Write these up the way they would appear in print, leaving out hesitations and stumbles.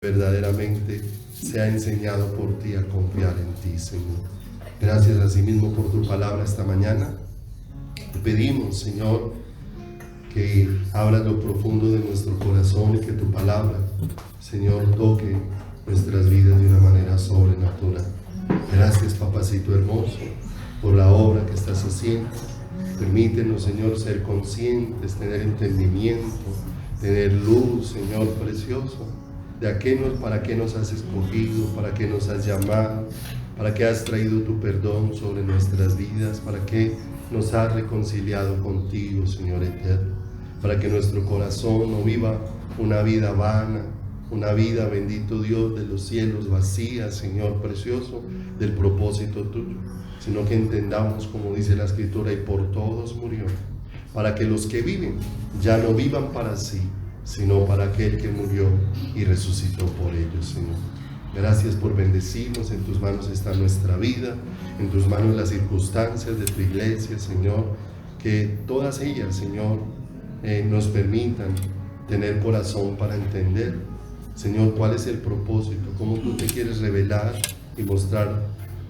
verdaderamente sea enseñado por ti a confiar en ti, Señor. Gracias asimismo por tu palabra esta mañana. Te pedimos, Señor, que abras lo profundo de nuestro corazón y que tu palabra, Señor, toque nuestras vidas de una manera sobrenatural. Gracias, papacito hermoso, por la obra que estás haciendo. Permítenos, Señor, ser conscientes, tener entendimiento, tener luz, Señor precioso, para qué nos has escogido, para qué nos has llamado, para qué has traído tu perdón sobre nuestras vidas, para qué nos has reconciliado contigo, Señor eterno, para que nuestro corazón no viva una vida vana, una vida, bendito Dios, de los cielos vacía, Señor precioso, del propósito tuyo, sino que entendamos, como dice la Escritura, y por todos murió, para que los que viven ya no vivan para sí, sino para aquel que murió y resucitó por ellos, Señor. Gracias por bendecirnos. En tus manos está nuestra vida, en tus manos las circunstancias de tu iglesia, Señor, que todas ellas, Señor, nos permitan tener corazón para entender, Señor, cuál es el propósito, cómo tú te quieres revelar y mostrar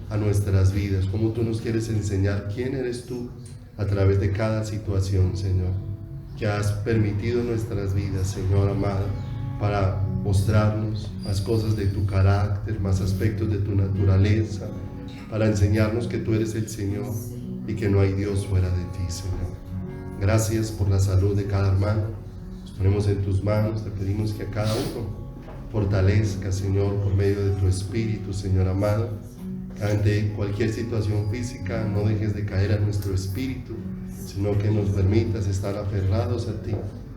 a nuestras vidas, cómo tú nos quieres enseñar quién eres tú a través de cada situación, Señor, que has permitido en nuestras vidas, Señor amado, para mostrarnos más cosas de tu carácter, más aspectos de tu naturaleza, para enseñarnos que tú eres el Señor y que no hay Dios fuera de ti, Señor. Gracias por la salud de cada hermano. Nos ponemos en tus manos, te pedimos que a cada uno fortalezca, Señor, por medio de tu Espíritu, Señor amado. Ante cualquier situación física, no dejes de caer a nuestro espíritu, sino que nos permitas estar aferrados a ti,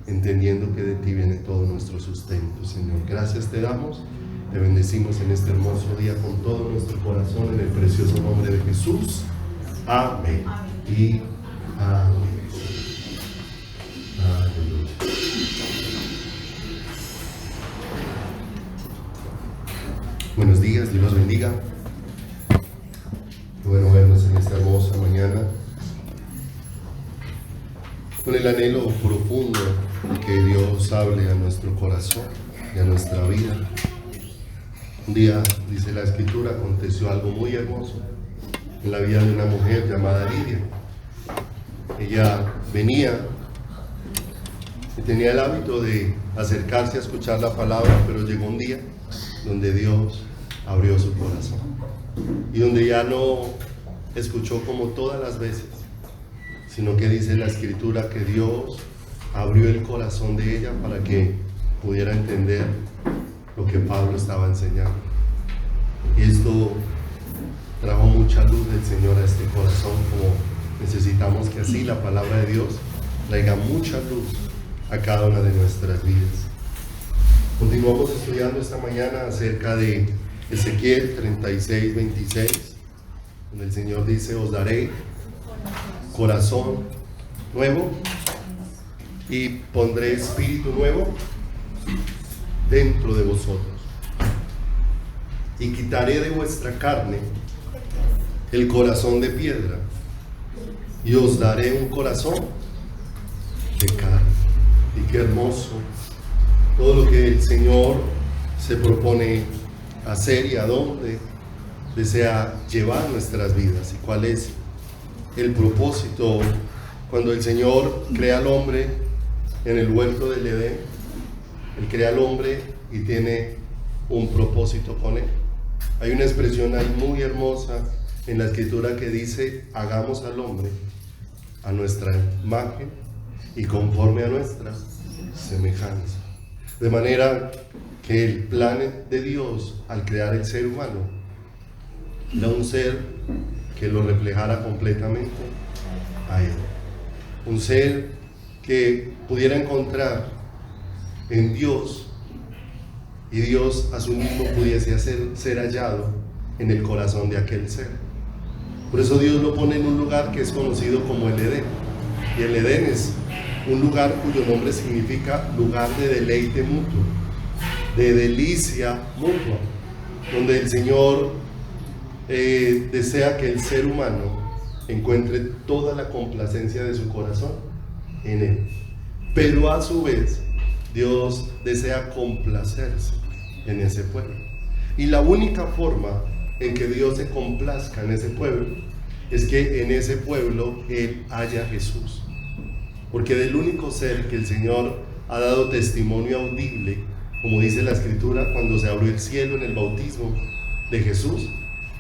entendiendo que de ti viene todo nuestro sustento, Señor. Gracias te damos, te bendecimos en este hermoso día con todo nuestro corazón, en el precioso nombre de Jesús. Amén. Y amén. Aleluya. Buenos días, Dios los bendiga. Qué bueno vernos en esta hermosa mañana, con el anhelo profundo de que Dios hable a nuestro corazón y a nuestra vida. Un día, dice la Escritura, aconteció algo muy hermoso en la vida de una mujer llamada Lidia. Ella venía y tenía el hábito de acercarse a escuchar la palabra, pero llegó un día donde Dios abrió su corazón y donde ya no escuchó como todas las veces, sino que dice la Escritura que Dios abrió el corazón de ella para que pudiera entender lo que Pablo estaba enseñando. Y esto trajo mucha luz del Señor a este corazón, como necesitamos que así la palabra de Dios traiga mucha luz a cada una de nuestras vidas. Continuamos estudiando esta mañana acerca de Ezequiel 36, 26, donde el Señor dice: os daré corazón nuevo y pondré espíritu nuevo dentro de vosotros, y quitaré de vuestra carne el corazón de piedra y os daré un corazón de carne. Y qué hermoso todo lo que el Señor se propone hacer y a dónde desea llevar nuestras vidas, y cuál es el propósito cuando el Señor crea al hombre en el huerto del Edén. Él crea al hombre y tiene un propósito con él. Hay una expresión ahí muy hermosa en la Escritura que dice: hagamos al hombre a nuestra imagen y conforme a nuestra semejanza. De manera que el plan de Dios al crear el ser humano era un ser que lo reflejara completamente a Él. Un ser que pudiera encontrar en Dios, y Dios a su mismo pudiese ser hallado en el corazón de aquel ser. Por eso Dios lo pone en un lugar que es conocido como el Edén. Y el Edén es un lugar cuyo nombre significa lugar de deleite mutuo, de delicia mutua, donde el Señor desea que el ser humano encuentre toda la complacencia de su corazón en Él. Pero a su vez Dios desea complacerse en ese pueblo. Y la única forma en que Dios se complazca en ese pueblo es que en ese pueblo Él haya a Jesús. Porque del único ser que el Señor ha dado testimonio audible, como dice la Escritura, cuando se abrió el cielo en el bautismo de Jesús,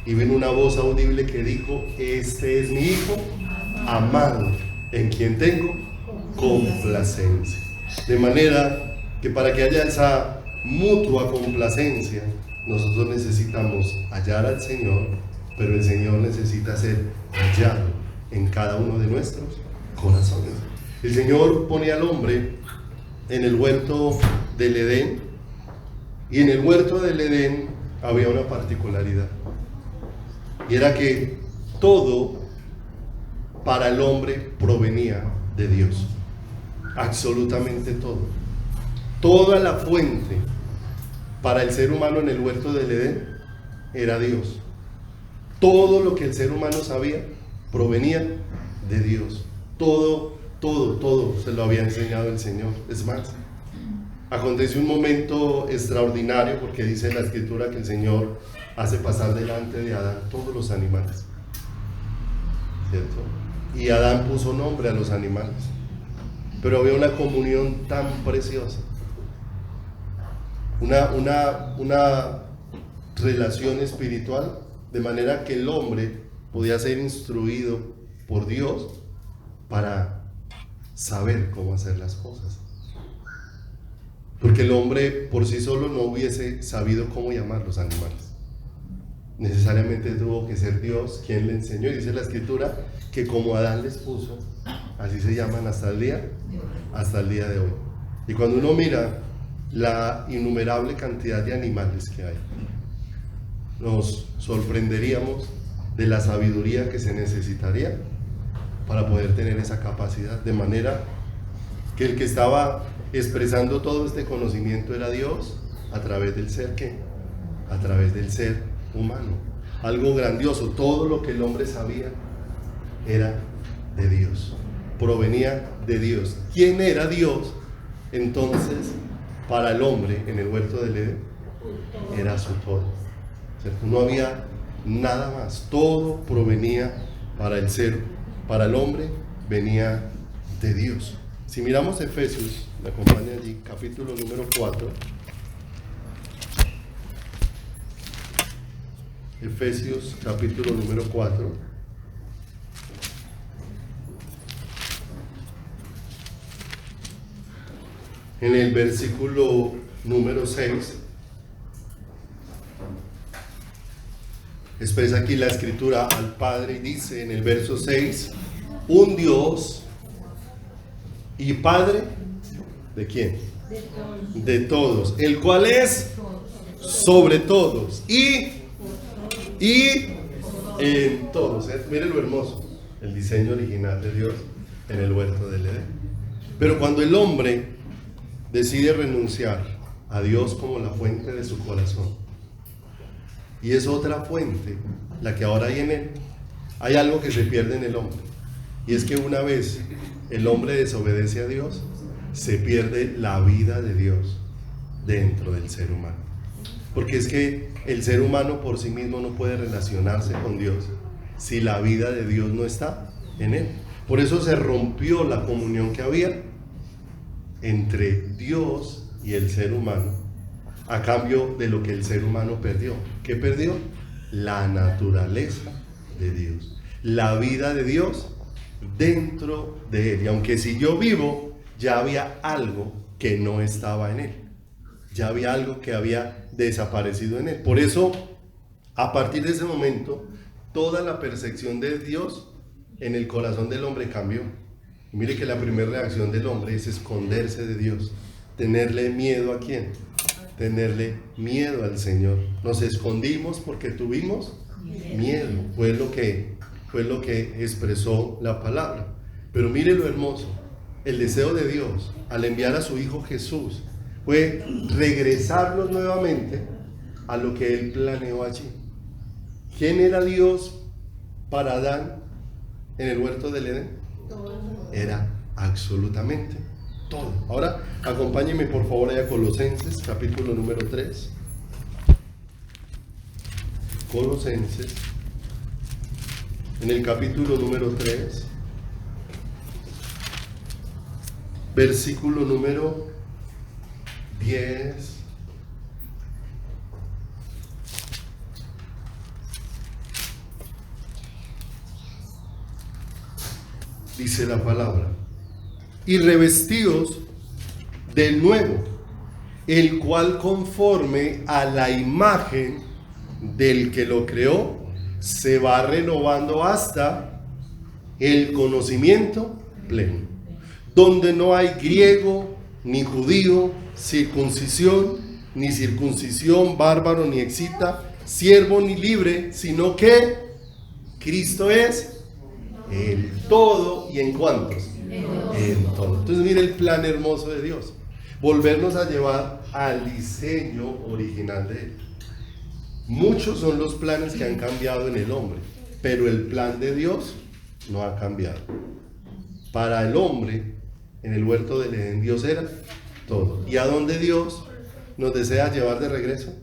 y vino una voz audible que dijo: este es mi Hijo amado, en quien tengo complacencia. De manera que para que haya esa mutua complacencia, nosotros necesitamos hallar al Señor, pero el Señor necesita ser hallado en cada uno de nuestros corazones. El Señor pone al hombre en el huerto del Edén, y en el huerto del Edén había una particularidad, y era que todo para el hombre provenía de Dios, absolutamente todo. Toda la fuente para el ser humano en el huerto del Edén era Dios. Todo lo que el ser humano sabía provenía de Dios. Todo se lo había enseñado el Señor. Es más, aconteció un momento extraordinario, porque dice la Escritura que el Señor hace pasar delante de Adán todos los animales, ¿cierto? Y Adán puso nombre a los animales, pero había una comunión tan preciosa, una relación espiritual, de manera que el hombre podía ser instruido por Dios para saber cómo hacer las cosas, porque el hombre por sí solo no hubiese sabido cómo llamar los animales. Necesariamente tuvo que ser Dios quien le enseñó, y dice la Escritura que como Adán les puso, así se llaman hasta el día de hoy. Y cuando uno mira la innumerable cantidad de animales que hay, nos sorprenderíamos de la sabiduría que se necesitaría para poder tener esa capacidad, de manera que el que estaba expresando todo este conocimiento era Dios a través del ser a través del ser humano. Algo grandioso. Todo lo que el hombre sabía era de Dios, provenía de Dios. ¿Quién era Dios entonces para el hombre en el huerto del Edén? Era su todo, ¿cierto? No había nada más. Todo provenía para el ser, para el hombre, venía de Dios. Si miramos Efesios, me acompaña allí, capítulo número 4. Efesios, capítulo número 4. En el versículo número 6, expresa aquí la Escritura al Padre y dice en el verso 6: un Dios y Padre, ¿de quién? De todos, el cual es sobre todos y en todos. Miren lo hermoso, el diseño original de Dios en el huerto del Edén. Pero cuando el hombre decide renunciar a Dios como la fuente de su corazón, y es otra fuente la que ahora hay en él, hay algo que se pierde en el hombre, y es que una vez el hombre desobedece a Dios, se pierde la vida de Dios dentro del ser humano. Porque es que el ser humano por sí mismo no puede relacionarse con Dios si la vida de Dios no está en él. Por eso se rompió la comunión que había entre Dios y el ser humano, a cambio de lo que el ser humano perdió. ¿Qué perdió? La naturaleza de Dios, la vida de Dios dentro de él. Y aunque si yo vivo, ya había algo que no estaba en él, ya había algo que había desaparecido en él. Por eso, a partir de ese momento, toda la percepción de Dios en el corazón del hombre cambió. Y mire que la primera reacción del hombre es esconderse de Dios, tenerle miedo. ¿A quién? Tenerle miedo al Señor. Nos escondimos porque tuvimos miedo. Fue lo que expresó la palabra. Pero mire lo hermoso, el deseo de Dios al enviar a su Hijo Jesús fue regresarlos nuevamente a lo que Él planeó allí. ¿Quién era Dios para Adán en el huerto del Edén? Era absolutamente todo. Ahora acompáñenme por favor a Colosenses, capítulo número 3. Colosenses, en el capítulo número 3, versículo número 10. Dice la palabra: y revestíos del nuevo, el cual conforme a la imagen del que lo creó, se va renovando hasta el conocimiento pleno, donde no hay griego ni judío, circuncisión ni circuncisión, bárbaro ni escita, siervo ni libre, sino que Cristo es el todo. ¿Y en cuántos? En todo. Entonces mire el plan hermoso de Dios: volvernos a llevar al diseño original de Él. Muchos son los planes que han cambiado en el hombre, pero el plan de Dios no ha cambiado. Para el hombre, en el huerto del Edén, Dios era todo. ¿Y a dónde Dios nos desea llevar de regreso?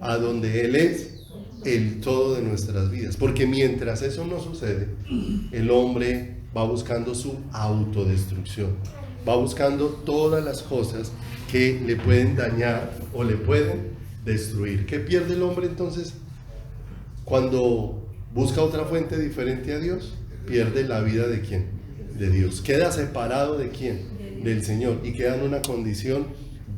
A donde Él es el todo de nuestras vidas. Porque mientras eso no sucede, el hombre va buscando su autodestrucción, va buscando todas las cosas que le pueden dañar o le pueden destruir. ¿Qué pierde el hombre entonces cuando busca otra fuente diferente a Dios? Pierde la vida ¿de quién? De Dios. Queda separado ¿de quién? Del Señor, y queda en una condición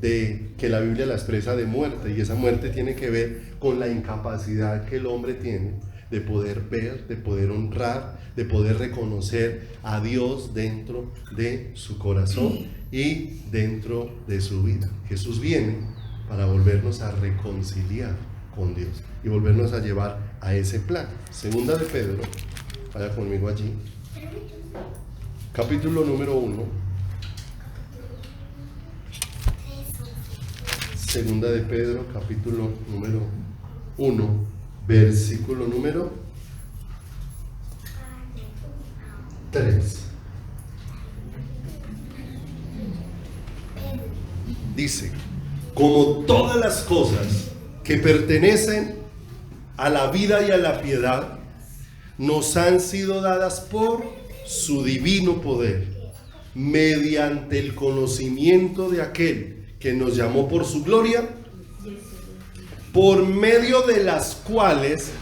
de que la Biblia la expresa de muerte, y esa muerte tiene que ver con la incapacidad que el hombre tiene de poder ver, de poder honrar, de poder reconocer a Dios dentro de su corazón y dentro de su vida. Jesús viene para volvernos a reconciliar con Dios y volvernos a llevar a ese plan. Segunda de Pedro, vaya conmigo allí, capítulo número 1. Segunda de Pedro, capítulo número 1, versículo número 3. Dice: como todas las cosas que pertenecen a la vida y a la piedad nos han sido dadas por su divino poder, mediante el conocimiento de aquel que nos llamó por su gloria, por medio de las cuales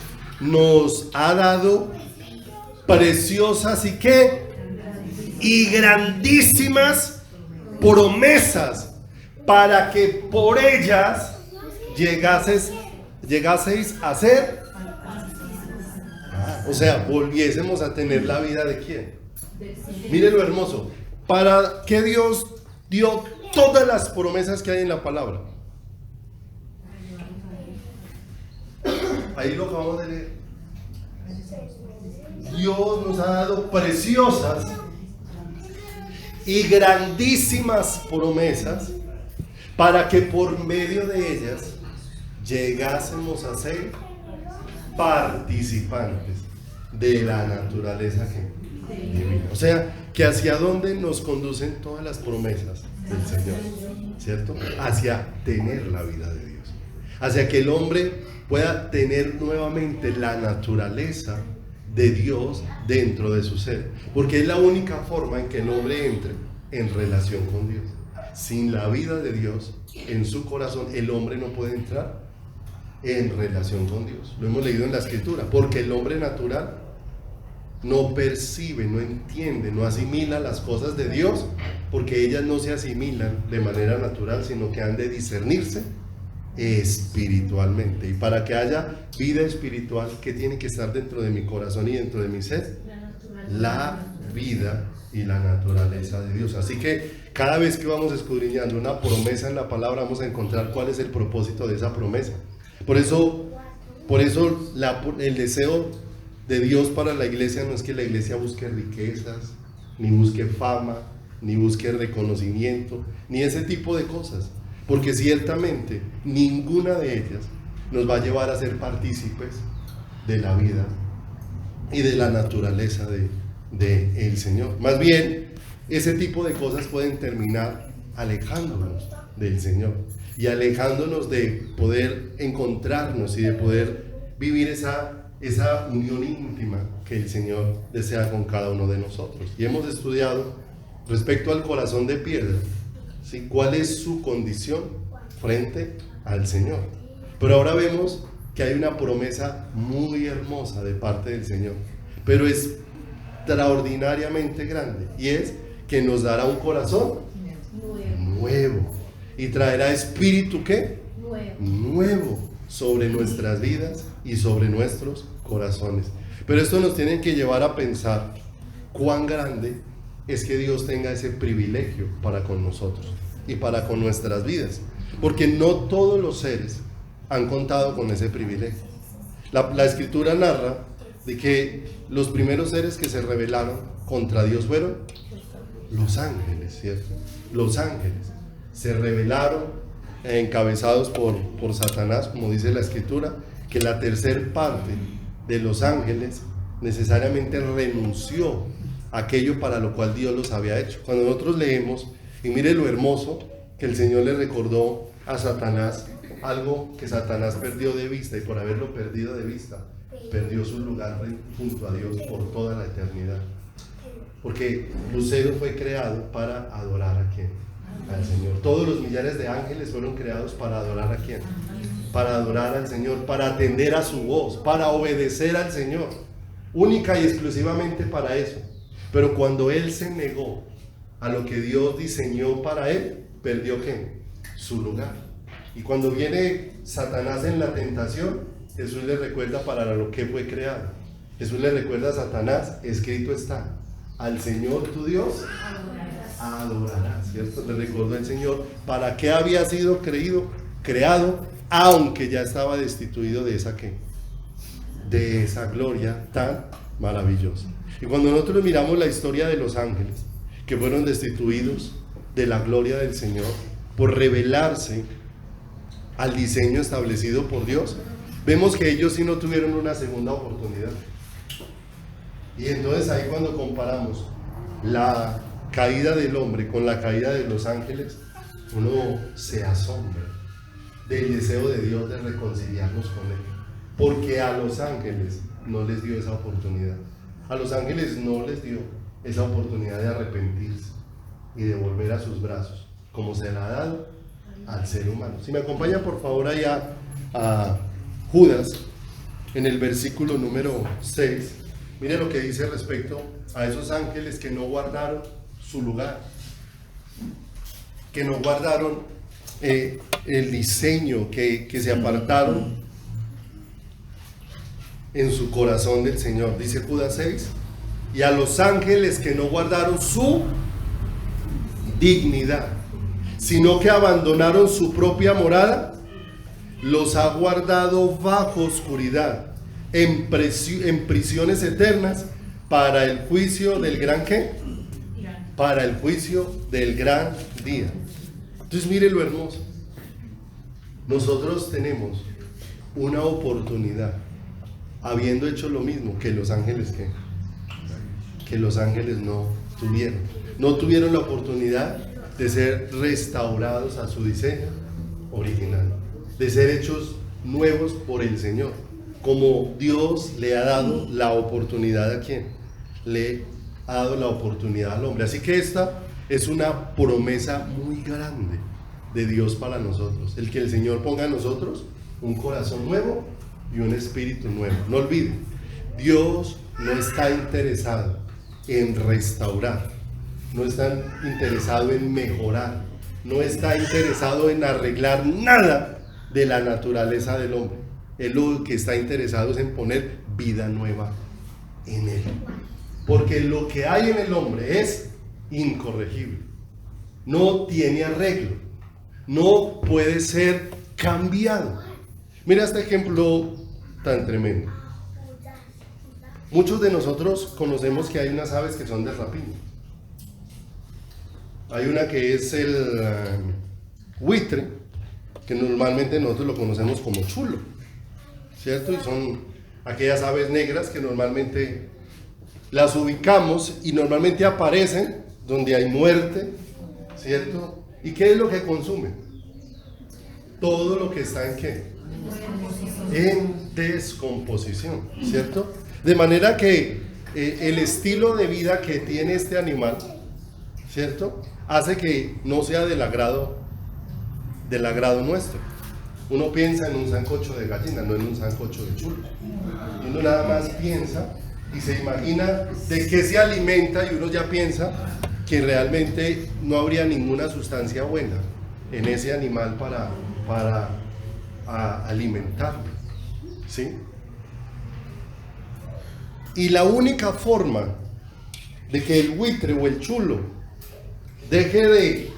nos ha dado preciosas y grandísimas promesas, para que por ellas llegaseis a ser, o sea, volviésemos a tener la vida ¿de quién? Mire lo hermoso. ¿Para qué Dios dio todas las promesas que hay en la palabra? Ahí lo acabamos de leer. Dios nos ha dado preciosas y grandísimas promesas, para que por medio de ellas llegásemos a ser participantes de la naturaleza divina. O sea, que hacia dónde nos conducen todas las promesas del Señor, ¿cierto? Hacia tener la vida de Dios, hacia que el hombre pueda tener nuevamente la naturaleza de Dios dentro de su ser, porque es la única forma en que el hombre entre en relación con Dios. Sin la vida de Dios en su corazón, el hombre no puede entrar en relación con Dios. Lo hemos leído en la Escritura, porque el hombre natural no percibe, no entiende, no asimila las cosas de Dios, porque ellas no se asimilan de manera natural, sino que han de discernirse espiritualmente. Y para que haya vida espiritual, ¿qué tiene que estar dentro de mi corazón y dentro de mi ser? La vida y la naturaleza de Dios. Así que cada vez que vamos escudriñando una promesa en la palabra, vamos a encontrar cuál es el propósito de esa promesa. Por eso el deseo de Dios para la iglesia no es que la iglesia busque riquezas, ni busque fama, ni busque reconocimiento, ni ese tipo de cosas, porque ciertamente ninguna de ellas nos va a llevar a ser partícipes de la vida y de la naturaleza de el Señor. Más bien, ese tipo de cosas pueden terminar alejándonos del Señor y alejándonos de poder encontrarnos y de poder vivir esa unión íntima que el Señor desea con cada uno de nosotros. Y hemos estudiado respecto al corazón de piedra, ¿sí? ¿Cuál es su condición frente al Señor? Pero ahora vemos que hay una promesa muy hermosa de parte del Señor, pero es extraordinariamente grande, y es que nos dará un corazón nuevo y traerá espíritu ¿qué? Nuevo sobre nuestras vidas y sobre nuestros corazones. Pero esto nos tiene que llevar a pensar cuán grande es que Dios tenga ese privilegio para con nosotros y para con nuestras vidas, porque no todos los seres han contado con ese privilegio. La Escritura narra de que los primeros seres que se rebelaron contra Dios fueron los ángeles, ¿cierto? Los ángeles se rebelaron, encabezados por Satanás, como dice la Escritura, que la tercer parte de los ángeles necesariamente renunció a aquello para lo cual Dios los había hecho. Cuando nosotros leemos, y mire lo hermoso que el Señor le recordó a Satanás, algo que Satanás perdió de vista, y por haberlo perdido de vista, perdió su lugar junto a Dios por toda la eternidad. Porque Lucero fue creado para adorar a ¿quién? Al Señor. Todos los millares de ángeles fueron creados para adorar a ¿quién? Para adorar al Señor, para atender a su voz, para obedecer al Señor, única y exclusivamente para eso. Pero cuando él se negó a lo que Dios diseñó para él, perdió ¿qué? Su lugar. Y cuando viene Satanás en la tentación, Jesús le recuerda para lo que fue creado. Jesús le recuerda a Satanás, escrito está, al Señor tu Dios adorarás, ¿cierto? Le recordó el Señor para qué había sido creado, aunque ya estaba destituido de esa ¿qué? De esa gloria tan maravillosa. Y cuando nosotros miramos la historia de los ángeles, que fueron destituidos de la gloria del Señor por rebelarse al diseño establecido por Dios, vemos que ellos sí no tuvieron una segunda oportunidad. Y entonces ahí cuando comparamos la caída del hombre con la caída de los ángeles, uno se asombra del deseo de Dios de reconciliarnos con Él, porque a los ángeles no les dio esa oportunidad. A los ángeles no les dio esa oportunidad de arrepentirse y de volver a sus brazos, como se la ha dado al ser humano. Si me acompaña por favor allá a Judas, en el versículo número 6, mire lo que dice respecto a esos ángeles que no guardaron su lugar, que no guardaron el diseño, que se apartaron en su corazón del Señor. Dice Judas 6, y a los ángeles que no guardaron su dignidad, sino que abandonaron su propia morada, los ha guardado bajo oscuridad, en prisiones eternas, para el juicio del gran ¿qué? Para el juicio del gran día. Entonces mire lo hermoso. Nosotros tenemos una oportunidad, habiendo hecho lo mismo que los ángeles que los ángeles no tuvieron. No tuvieron la oportunidad de ser restaurados a su diseño original, de ser hechos nuevos por el Señor, como Dios le ha dado la oportunidad a ¿quién? Le ha dado la oportunidad al hombre. Así que esta es una promesa muy grande de Dios para nosotros, el que el Señor ponga en nosotros un corazón nuevo y un espíritu nuevo. No olviden, Dios no está interesado en restaurar, no está interesado en mejorar, no está interesado en arreglar nada de la naturaleza del hombre. Él lo que está interesado es en poner vida nueva en él, porque lo que hay en el hombre es incorregible, no tiene arreglo, no puede ser cambiado. Mira este ejemplo tan tremendo. Muchos de nosotros conocemos que hay unas aves que son de rapiña. Hay una que es el buitre, que normalmente nosotros lo conocemos como chulo, ¿cierto? Y son aquellas aves negras que normalmente las ubicamos y normalmente aparecen donde hay muerte, ¿cierto? ¿Y qué es lo que consumen? Todo lo que está en ¿qué? En descomposición, ¿cierto? De manera que el estilo de vida que tiene este animal, ¿cierto?, hace que no sea del agrado nuestro. Uno piensa en un sancocho de gallina, no en un sancocho de chulo. Y uno nada más piensa y se imagina de qué se alimenta, y uno ya piensa que realmente no habría ninguna sustancia buena en ese animal para alimentarlo, ¿sí? Y la única forma de que el buitre o el chulo deje de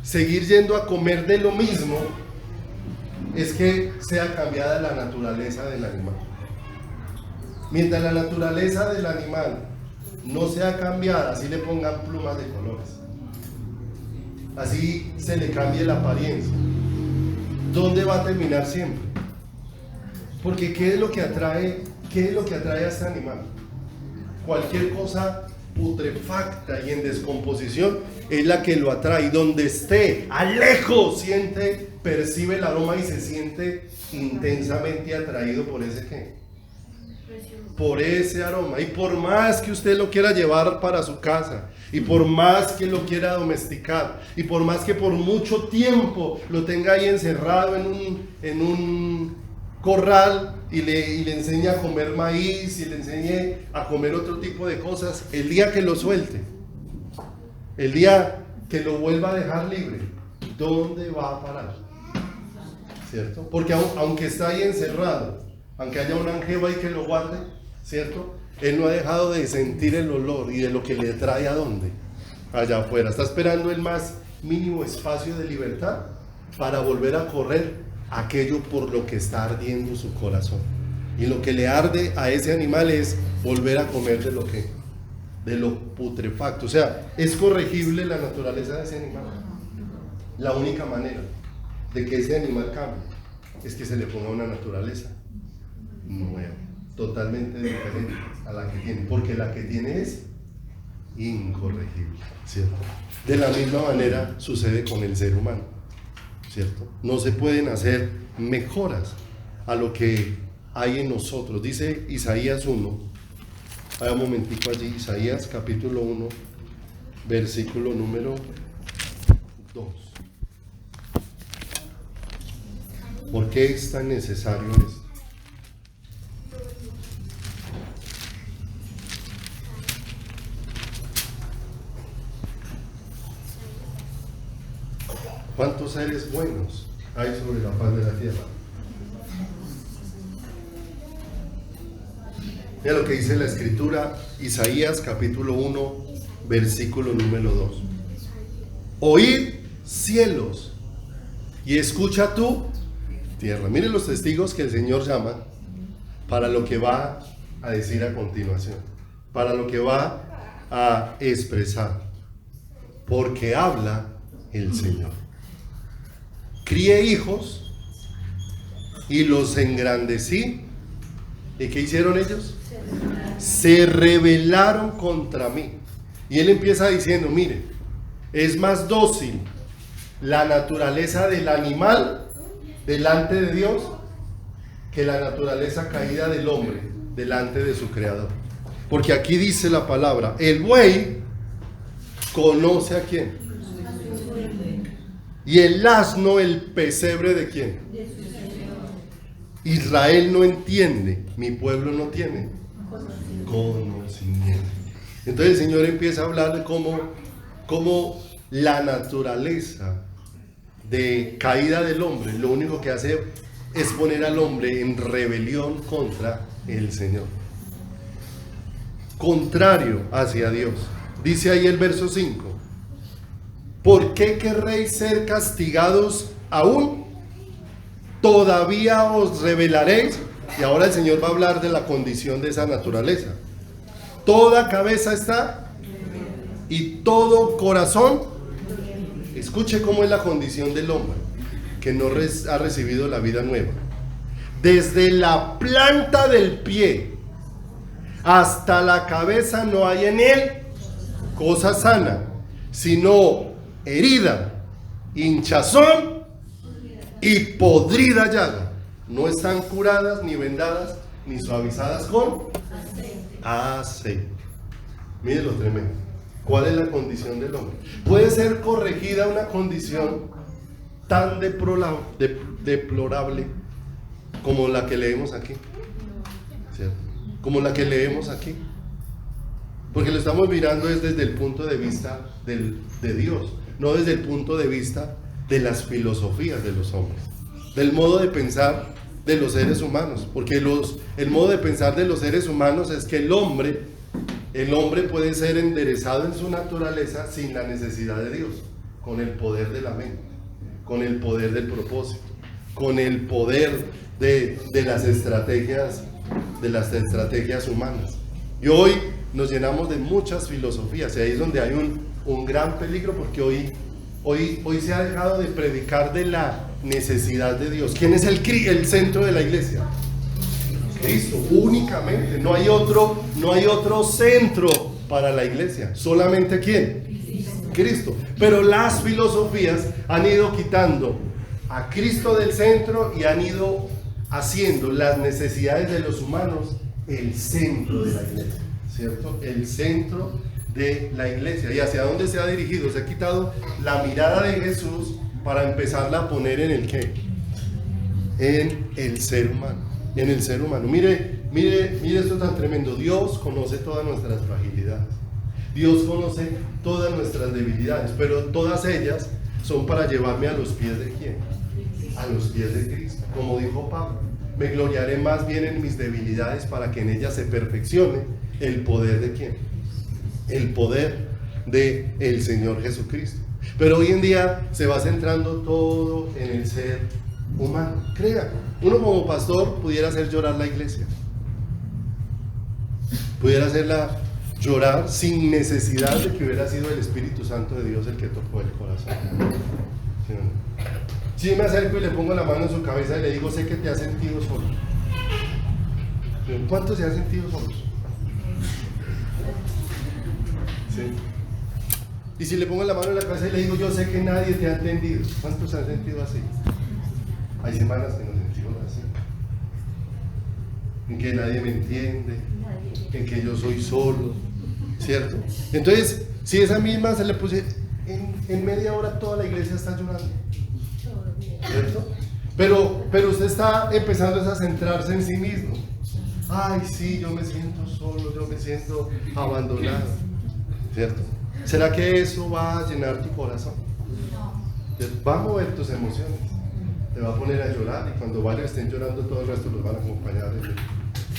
seguir yendo a comer de lo mismo es que sea cambiada la naturaleza del animal. Mientras la naturaleza del animal no sea cambiada, así le pongan plumas de colores, así se le cambie la apariencia, ¿dónde va a terminar siempre? Porque ¿qué es lo que atrae a este animal? Cualquier cosa putrefacta y en descomposición es la que lo atrae. Donde esté, a lejos, percibe el aroma y se siente intensamente atraído por ese ¿qué? Por ese aroma. Y por más que usted lo quiera llevar para su casa, y por más que lo quiera domesticar, y por más que por mucho tiempo lo tenga ahí encerrado en un corral y le enseñe a comer maíz y le enseñe a comer otro tipo de cosas, el día que lo suelte, el día que lo vuelva a dejar libre, ¿dónde va a parar? ¿Cierto? Porque aunque está ahí encerrado, aunque haya un ángel ahí que lo guarde, ¿cierto?, él no ha dejado de sentir el olor y de lo que le trae a dónde, allá afuera. Está esperando el más mínimo espacio de libertad para volver a correr aquello por lo que está ardiendo su corazón. Y lo que le arde a ese animal es volver a comer de lo putrefacto. O sea, ¿es corregible la naturaleza de ese animal? La única manera de que ese animal cambie es que se le ponga una naturaleza nueva, totalmente diferente a la que tiene, porque la que tiene es incorregible, ¿cierto? De la misma manera sucede con el ser humano, ¿cierto? No se pueden hacer mejoras a lo que hay en nosotros. Dice Isaías 1, hay un momentico allí, Isaías capítulo 1, versículo número 2. ¿Por qué es tan necesario esto? ¿Cuántos seres buenos hay sobre la faz de la tierra? Mira lo que dice la escritura, Isaías capítulo 1, versículo número 2. Oíd, cielos, y escucha tú, tierra. Miren los testigos que el Señor llama para lo que va a decir a continuación, para lo que va a expresar, porque habla el Señor. Crié hijos y los engrandecí. ¿Y qué hicieron ellos? Se rebelaron contra mí. Y él empieza diciendo, mire, es más dócil la naturaleza del animal delante de Dios que la naturaleza caída del hombre delante de su creador. Porque aquí dice la palabra, el buey conoce a quién. Y el asno el pesebre de quién. Israel no entiende, mi pueblo no tiene conocimiento. Entonces el Señor empieza a hablar de cómo la naturaleza de caída del hombre lo único que hace es poner al hombre en rebelión contra el Señor, contrario hacia Dios. Dice ahí el verso 5, ¿por qué querréis ser castigados aún? ¿Todavía os rebelaréis? Y ahora el Señor va a hablar de la condición de esa naturaleza. Toda cabeza está y todo corazón. Escuche cómo es la condición del hombre que no ha recibido la vida nueva. Desde la planta del pie hasta la cabeza no hay en él cosa sana, sino herida, hinchazón y podrida llaga. No están curadas, ni vendadas, ni suavizadas con aceite. Mire lo tremendo. ¿Cuál es la condición del hombre? ¿Puede ser corregida una condición tan deplorable como la que leemos aquí? ¿Cierto? Como la que leemos aquí. Porque lo estamos mirando desde el punto de vista de Dios, no desde el punto de vista de las filosofías de los hombres, del modo de pensar de los seres humanos. Porque el modo de pensar de los seres humanos es que el hombre puede ser enderezado en su naturaleza sin la necesidad de Dios, con el poder de la mente, con el poder del propósito, con el poder de las estrategias humanas. Y hoy nos llenamos de muchas filosofías, y ahí es donde hay un gran peligro, porque hoy se ha dejado de predicar de la necesidad de Dios. ¿Quién es el centro de la iglesia? Cristo, únicamente. No hay otro centro para la iglesia. ¿Solamente quién? Cristo. Pero las filosofías han ido quitando a Cristo del centro y han ido haciendo las necesidades de los humanos el centro de la iglesia, ¿cierto? El centro de la iglesia. ¿Y hacia dónde se ha dirigido? Se ha quitado la mirada de Jesús para empezarla a poner en el ¿qué? En el ser humano. En el ser humano. Mire esto tan tremendo. Dios conoce todas nuestras fragilidades. Dios conoce todas nuestras debilidades, pero todas ellas son para llevarme a los pies de ¿quién? A los pies de Cristo. Como dijo Pablo, me gloriaré más bien en mis debilidades para que en ellas se perfeccione el poder de ¿quién? El poder de el Señor Jesucristo. Pero hoy en día se va centrando todo en el ser humano. Crea, uno como pastor pudiera hacer llorar la iglesia, pudiera hacerla llorar sin necesidad de que hubiera sido el Espíritu Santo de Dios el que tocó el corazón. ¿Sí o no? Si me acerco y le pongo la mano en su cabeza y le digo, sé que te has sentido solo. ¿Cuántos se han sentido solos? ¿Sí? Y si le pongo la mano en la cabeza y le digo, yo sé que nadie te ha entendido. ¿Cuántos se han sentido así? Hay semanas que nos sentimos así, en que nadie me entiende, en que yo soy solo, ¿cierto? Entonces, si esa misma se le puse, en media hora toda la iglesia está llorando, ¿cierto? Pero usted está empezando a centrarse en sí mismo. Ay, sí, yo me siento solo, yo me siento abandonado, ¿cierto? ¿Será que eso va a llenar tu corazón? Va a mover tus emociones, te va a poner a llorar, y cuando varios estén llorando, todo el resto los van a acompañar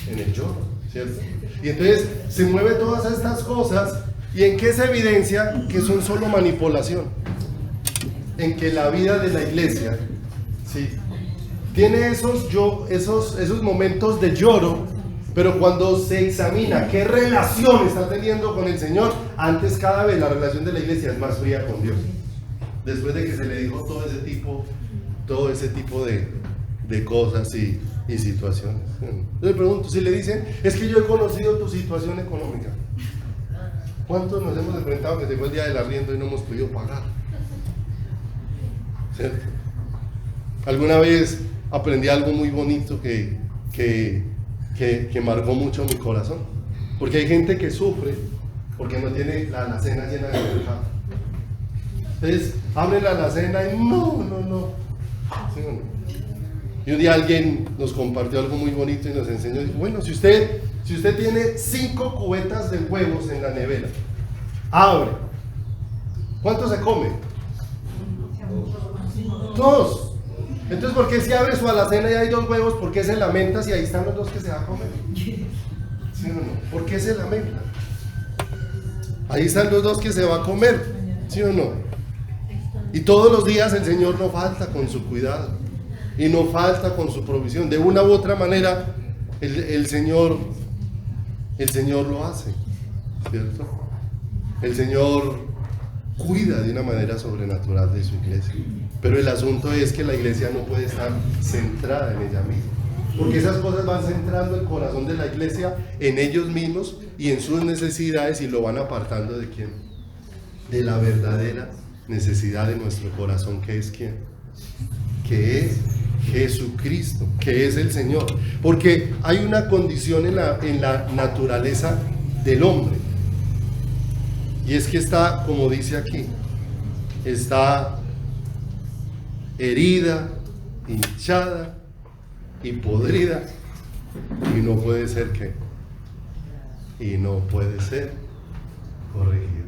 en el lloro, ¿cierto? Y entonces se mueve todas estas cosas. ¿Y en qué se evidencia? Que son solo manipulación. En que la vida de la iglesia, ¿sí?, tiene esos momentos de lloro, pero cuando se examina qué relación está teniendo con el Señor, antes cada vez la relación de la iglesia es más fría con Dios. Después de que se le dijo todo ese tipo de cosas y situaciones. Yo le pregunto, si le dicen, es que yo he conocido tu situación económica, ¿cuántos nos hemos enfrentado que llegó el día del arriendo y no hemos podido pagar? ¿Cierto? Alguna vez aprendí algo muy bonito que marcó mucho mi corazón, porque hay gente que sufre porque no tiene la alacena llena de mercado. Entonces abre la alacena y no. ¿Sí o no? Y un día alguien nos compartió algo muy bonito y nos enseñó, dijo, bueno, si usted tiene 5 cubetas de huevos en la nevera, abre, ¿cuánto se come? 2. Entonces, ¿por qué si abre su alacena y hay 2 huevos, por qué se lamenta si ahí están los 2 que se va a comer? ¿Sí o no? ¿Por qué se lamenta? Ahí están los 2 que se va a comer, ¿sí o no? Y todos los días el Señor no falta con su cuidado y no falta con su provisión. De una u otra manera el Señor lo hace, ¿cierto? El Señor cuida de una manera sobrenatural de su iglesia. Pero el asunto es que la iglesia no puede estar centrada en ella misma, porque esas cosas van centrando el corazón de la iglesia en ellos mismos y en sus necesidades, y lo van apartando ¿de quién? De la verdadera necesidad de nuestro corazón, que es ¿quién? Que es Jesucristo, que es el Señor. Porque hay una condición en la naturaleza del hombre, y es que está, como dice aquí, está herida, hinchada y podrida, y no puede ser ¿qué? Y no puede ser corregida,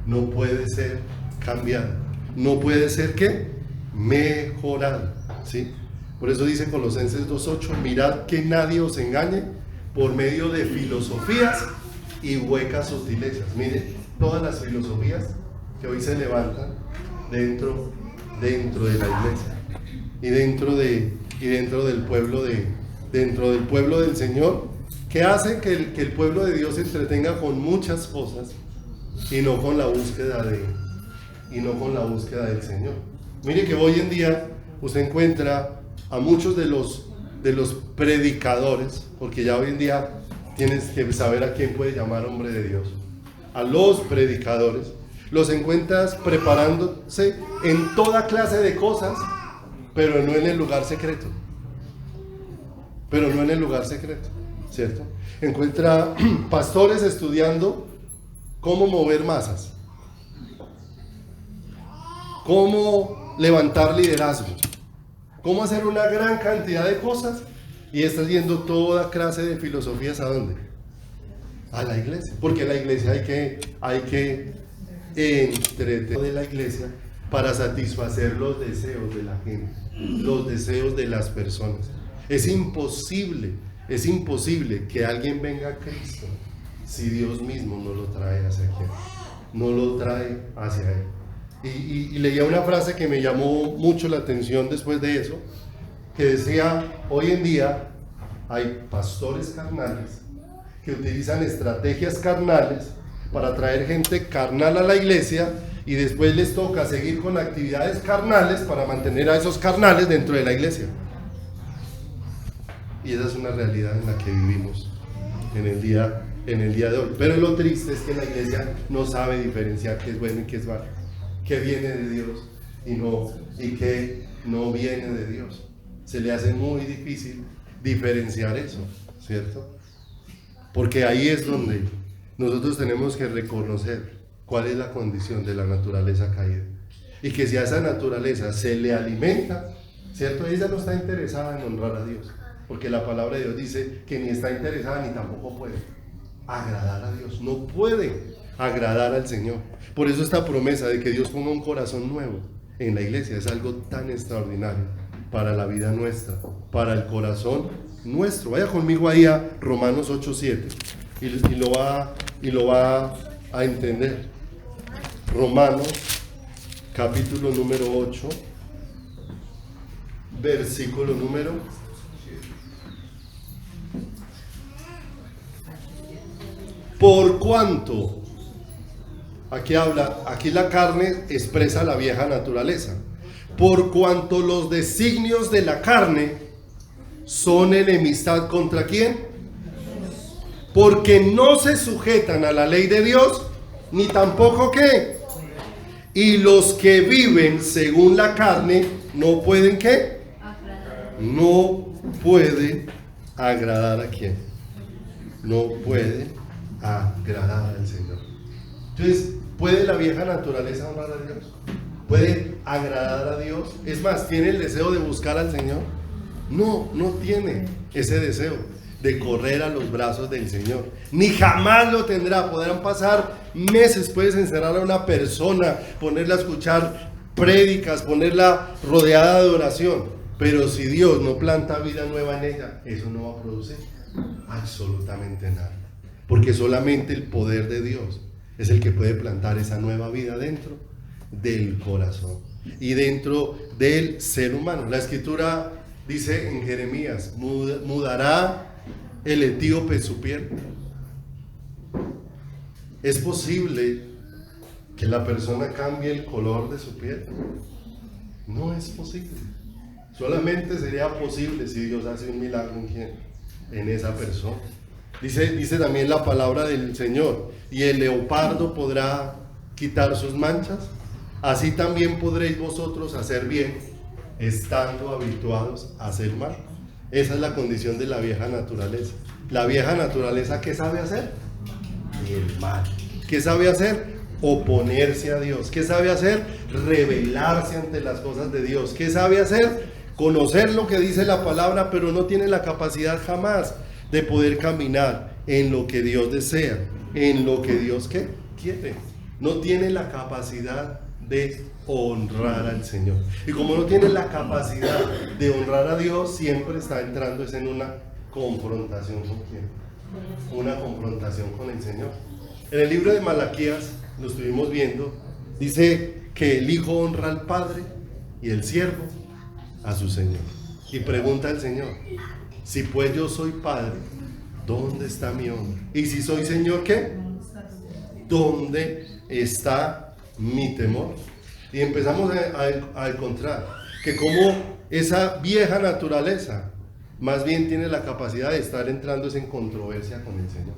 no puede ser cambiada, no puede ser ¿qué? Mejorada, ¿sí? Por eso dice Colosenses 2:8, mirad que nadie os engañe por medio de filosofías y huecas sutilezas. Mire, todas las filosofías que hoy se levantan dentro de la iglesia y dentro del pueblo del Señor, que hacen que el pueblo de Dios se entretenga con muchas cosas y no con la búsqueda del Señor. Mire que hoy en día usted encuentra a muchos de los predicadores, porque ya hoy en día tienes que saber a quién puede llamar hombre de Dios. A los predicadores los encuentras preparándose en toda clase de cosas, pero no en el lugar secreto. ¿Cierto? Encuentra pastores estudiando cómo mover masas, cómo levantar liderazgo, cómo hacer una gran cantidad de cosas, y estás yendo toda clase de filosofías ¿a dónde? A la iglesia, porque la iglesia hay que entretener de la iglesia para satisfacer los deseos de la gente, los deseos de las personas. Es imposible que alguien venga a Cristo si Dios mismo no lo trae hacia aquí, no lo trae hacia Él. Y leía una frase que me llamó mucho la atención después de eso, que decía: hoy en día hay pastores carnales que utilizan estrategias carnales para traer gente carnal a la iglesia, y después les toca seguir con actividades carnales para mantener a esos carnales dentro de la iglesia. Y esa es una realidad en la que vivimos en el día de hoy. Pero lo triste es que la iglesia no sabe diferenciar qué es bueno y qué es malo, qué viene de Dios y qué no viene de Dios. Se le hace muy difícil diferenciar eso, ¿cierto? Porque ahí es donde nosotros tenemos que reconocer cuál es la condición de la naturaleza caída, y que si a esa naturaleza se le alimenta, ¿cierto? Ella no está interesada en honrar a Dios, porque la palabra de Dios dice que ni está interesada ni tampoco puede agradar a Dios, no puede agradar al Señor. Por eso esta promesa de que Dios ponga un corazón nuevo en la iglesia es algo tan extraordinario para la vida nuestra, para el corazón nuestro. Vaya conmigo ahí a Romanos 8:7 y lo va a entender. Romanos capítulo número 8, versículo número 7. Por cuanto, aquí la carne expresa la vieja naturaleza. Por cuanto los designios de la carne son enemistad ¿contra quién? Porque no se sujetan a la ley de Dios, ni tampoco ¿qué? Y los que viven según la carne no pueden ¿qué? No puede agradar a quién. No puede agradar al Señor. Entonces, ¿puede la vieja naturaleza honrar a Dios? ¿Puede agradar a Dios? Es más, ¿tiene el deseo de buscar al Señor? No, no tiene ese deseo de correr a los brazos del Señor, ni jamás lo tendrá. Podrán pasar meses, puedes encerrar a una persona, ponerla a escuchar prédicas, ponerla rodeada de oración, pero si Dios no planta vida nueva en ella, eso no va a producir absolutamente nada, porque solamente el poder de Dios es el que puede plantar esa nueva vida dentro del corazón y dentro del ser humano. La escritura dice en Jeremías: mudará el etíope su piel. ¿Es posible que la persona cambie el color de su piel? No es posible. Solamente sería posible si Dios hace un milagro en esa persona. Dice también la palabra del Señor: y el leopardo podrá quitar sus manchas, así también podréis vosotros hacer bien estando habituados a hacer mal. Esa es la condición de la vieja naturaleza. La vieja naturaleza, ¿qué sabe hacer? El mal. ¿Qué sabe hacer? Oponerse a Dios. ¿Qué sabe hacer? Rebelarse ante las cosas de Dios. ¿Qué sabe hacer? Conocer lo que dice la palabra, pero no tiene la capacidad jamás de poder caminar en lo que Dios desea, en lo que Dios ¿qué? Quiere. No tiene la capacidad de honrar al Señor. Y como no tiene la capacidad de honrar a Dios, siempre está entrando en una confrontación con ¿quién? Una confrontación con el Señor. En el libro de Malaquías, lo estuvimos viendo, dice que el hijo honra al padre y el siervo a su Señor. Y pregunta al Señor: si pues yo soy padre, ¿dónde está mi honra? Y si soy Señor, ¿qué? ¿Dónde está mi temor? Y empezamos a encontrar que como esa vieja naturaleza más bien tiene la capacidad de estar entrando en controversia con el Señor.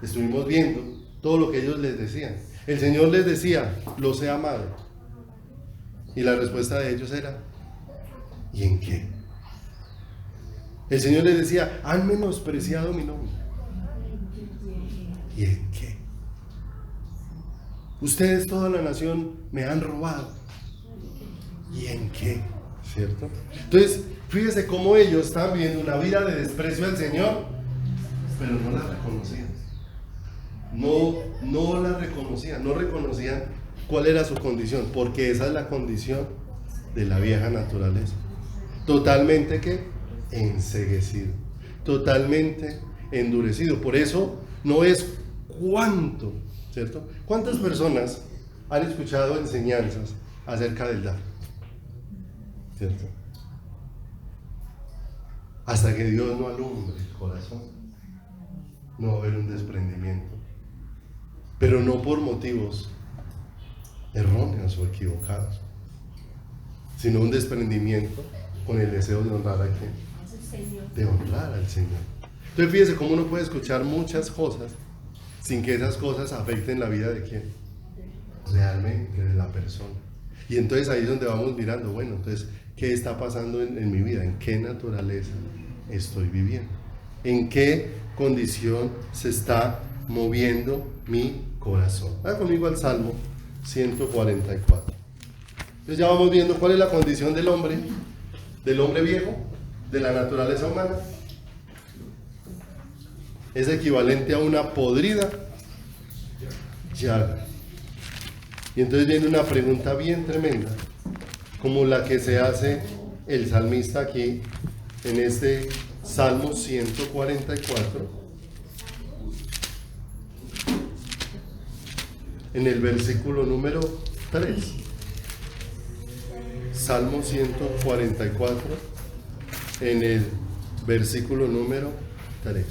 Estuvimos viendo todo lo que ellos les decían. El Señor les decía: los he amado. Y la respuesta de ellos era: ¿y en qué? El Señor les decía: han menospreciado mi nombre. ¿Y en qué? Ustedes, toda la nación, me han robado. ¿Y en qué? ¿Cierto? Entonces, fíjese cómo ellos estaban viviendo una vida de desprecio al Señor, pero no la reconocían. No la reconocían, no reconocían cuál era su condición, porque esa es la condición de la vieja naturaleza. Totalmente ¿qué? Enceguecido, totalmente endurecido. Por eso no es cuánto, ¿cierto? ¿Cuántas personas han escuchado enseñanzas acerca del dar? ¿Cierto? Hasta que Dios no alumbre el corazón, no va a haber un desprendimiento, pero no por motivos erróneos o equivocados, sino un desprendimiento con el deseo de honrar a quién, de honrar al Señor. Entonces fíjese cómo uno puede escuchar muchas cosas sin que esas cosas afecten la vida de quién, realmente de la persona. Y entonces ahí es donde vamos mirando, bueno, entonces ¿qué está pasando en mi vida? ¿En qué naturaleza estoy viviendo? ¿En qué condición se está moviendo mi corazón? Vaya conmigo al Salmo 144. Entonces ya vamos viendo cuál es la condición del hombre viejo, de la naturaleza humana. Es equivalente a una podrida llaga. Y entonces viene una pregunta bien tremenda, como la que se hace el salmista aquí en este Salmo 144, en el versículo número 3. Salmo 144, en el versículo número 3.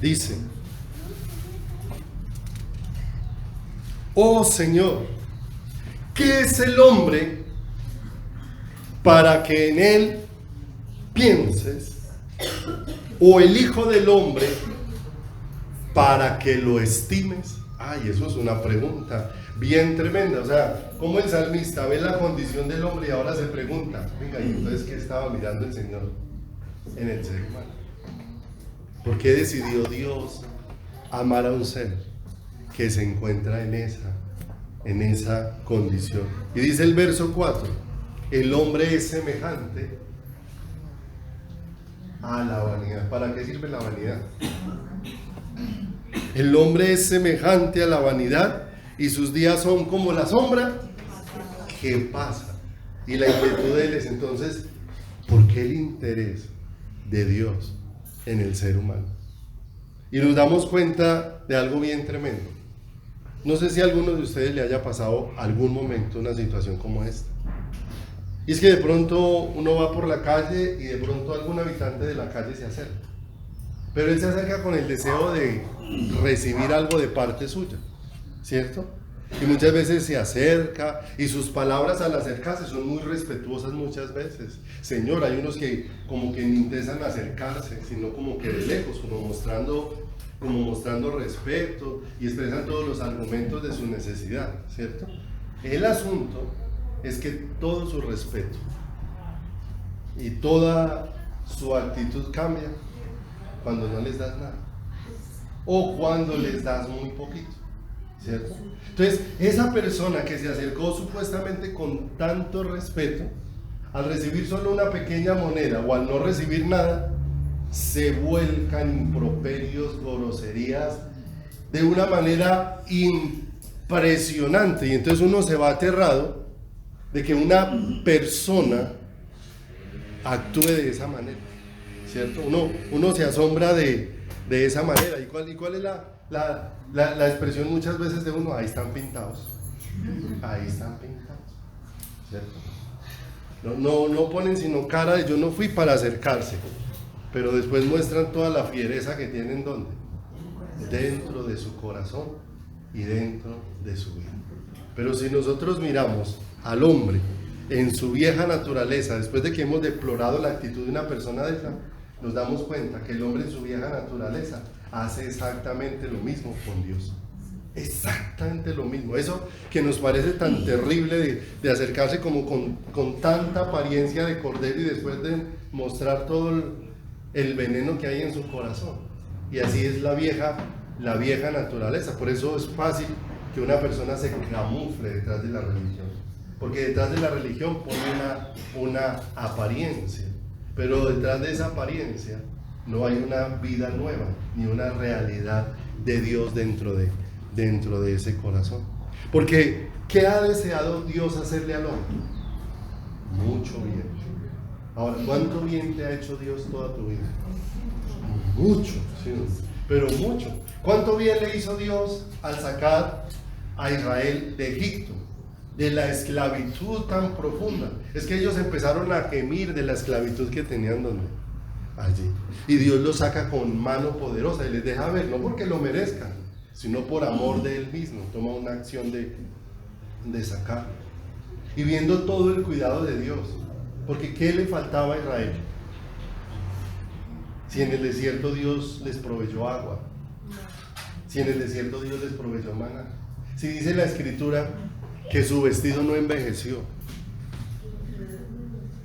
Dice: oh Señor, ¿qué es el hombre para que en él pienses? ¿O el hijo del hombre para que lo estimes? Ay, eso es una pregunta bien tremenda. O sea, como el salmista ve la condición del hombre y ahora se pregunta, venga, ¿y entonces qué estaba mirando el Señor en el ser humano? ¿Por qué decidió Dios amar a un ser que se encuentra en esa condición? Y dice el verso 4, el hombre es semejante a la vanidad. ¿Para qué sirve la vanidad? El hombre es semejante a la vanidad y sus días son como la sombra que pasa. Y la inquietud de él es entonces, ¿por qué el interés de Dios en el ser humano? Y nos damos cuenta de algo bien tremendo. No sé si a alguno de ustedes le haya pasado algún momento una situación como esta. Y es que de pronto uno va por la calle y de pronto algún habitante de la calle se acerca. Pero él se acerca con el deseo de recibir algo de parte suya, ¿cierto? Y muchas veces se acerca y sus palabras al acercarse son muy respetuosas muchas veces. Señor, hay unos que como que no intentan acercarse, sino como que de lejos, como mostrando respeto y expresan todos los argumentos de su necesidad, ¿cierto? El asunto es que todo su respeto y toda su actitud cambia cuando no les das nada o cuando les das muy poquito, ¿cierto? Entonces, esa persona que se acercó supuestamente con tanto respeto, al recibir solo una pequeña moneda o al no recibir nada, se vuelcan improperios, groserías, de una manera impresionante. Y entonces uno se va aterrado de que una persona actúe de esa manera, ¿cierto? Uno se asombra de esa manera. ¿Y cuál es la expresión muchas veces de uno? Ahí están pintados, ¿cierto? No ponen sino cara de yo no fui para acercarse, pero después muestran toda la fiereza que tienen ¿dónde? Dentro de su corazón y dentro de su vida. Pero si nosotros miramos al hombre en su vieja naturaleza, después de que hemos deplorado la actitud de una persona de esa, nos damos cuenta que el hombre en su vieja naturaleza hace exactamente lo mismo con Dios. Exactamente lo mismo. Eso que nos parece tan terrible de acercarse como con tanta apariencia de cordero y después de mostrar todo el veneno que hay en su corazón. Y así es la vieja naturaleza. Por eso es fácil que una persona se camufle detrás de la religión, porque detrás de la religión pone una apariencia, pero detrás de esa apariencia no hay una vida nueva ni una realidad de Dios dentro de ese corazón. Porque ¿qué ha deseado Dios hacerle al hombre? Mucho bien. Ahora, ¿cuánto bien te ha hecho Dios toda tu vida? Mucho, sí, pero mucho. ¿Cuánto bien le hizo Dios al sacar a Israel de Egipto, de la esclavitud tan profunda? Es que ellos empezaron a gemir de la esclavitud que tenían ¿dónde? Allí. Y Dios los saca con mano poderosa y les deja ver, no porque lo merezcan, sino por amor de Él mismo. Toma una acción de sacar. Y viendo todo el cuidado de Dios, porque ¿qué le faltaba a Israel? Si en el desierto Dios les proveyó agua, si en el desierto Dios les proveyó maná, si dice la Escritura que su vestido no envejeció.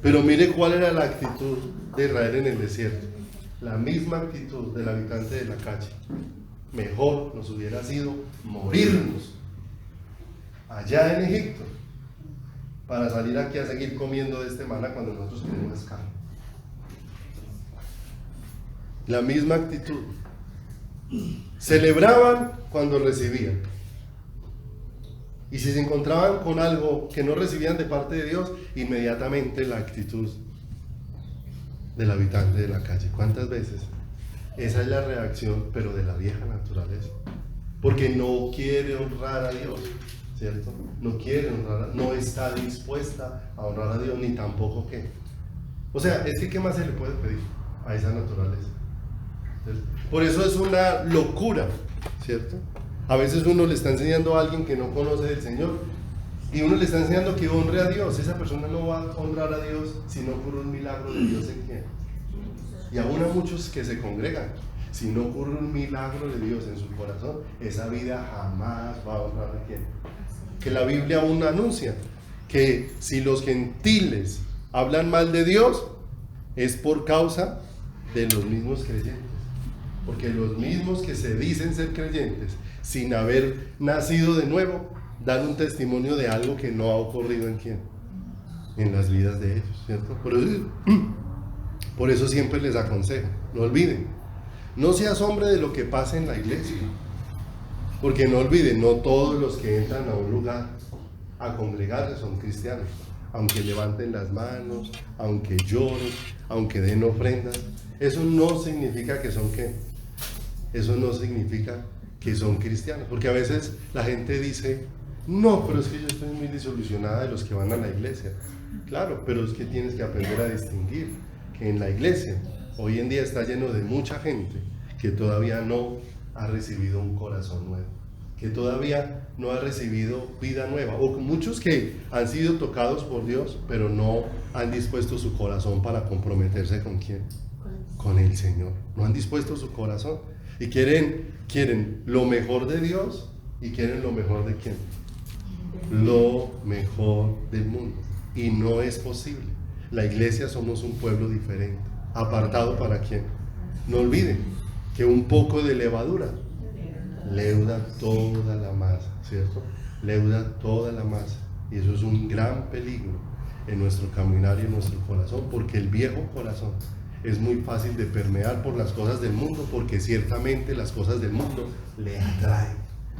Pero mire cuál era la actitud de Israel en el desierto, la misma actitud del habitante de la calle. Mejor nos hubiera sido morirnos allá en Egipto para salir aquí a seguir comiendo de este maná cuando nosotros queremos carne. La misma actitud. Celebraban cuando recibían. Y si se encontraban con algo que no recibían de parte de Dios, inmediatamente la actitud del habitante de la calle. ¿Cuántas veces? Esa es la reacción, pero de la vieja naturaleza. Porque no quiere honrar a Dios, ¿cierto? No quiere honrar, no está dispuesta a honrar a Dios, ni tampoco qué. O sea, es que ¿qué más se le puede pedir a esa naturaleza? ¿Cierto? Por eso es una locura, ¿cierto? A veces uno le está enseñando a alguien que no conoce del Señor y uno le está enseñando que honre a Dios. Esa persona no va a honrar a Dios si no ocurre un milagro de Dios en quién. Y aún a muchos que se congregan, si no ocurre un milagro de Dios en su corazón, esa vida jamás va a honrar a quién. Que la Biblia aún anuncia que si los gentiles hablan mal de Dios, es por causa de los mismos creyentes. Porque los mismos que se dicen ser creyentes, sin haber nacido de nuevo, dan un testimonio de algo que no ha ocurrido en quién, en las vidas de ellos, ¿cierto? Por eso siempre les aconsejo, no olviden, no se asombre de lo que pasa en la iglesia, porque no olviden, no todos los que entran a un lugar a congregarse son cristianos, aunque levanten las manos, aunque lloren, aunque den ofrendas. Eso no significa que son ¿qué? Eso no significa que son cristianos, porque a veces la gente dice, no, pero es que yo estoy muy desilusionada de los que van a la iglesia. Claro, pero es que tienes que aprender a distinguir que en la iglesia hoy en día está lleno de mucha gente que todavía no ha recibido un corazón nuevo, que todavía no ha recibido vida nueva, o muchos que han sido tocados por Dios, pero no han dispuesto su corazón para comprometerse ¿con quién? Con el Señor. No han dispuesto su corazón y quieren lo mejor de Dios y quieren lo mejor de quién, lo mejor del mundo. Y no es posible. La iglesia somos un pueblo diferente. ¿Apartado para quién? No olviden que un poco de levadura leuda toda la masa, ¿cierto? Leuda toda la masa. Y eso es un gran peligro en nuestro caminar y en nuestro corazón, porque el viejo corazón es muy fácil de permear por las cosas del mundo, porque ciertamente las cosas del mundo le atraen,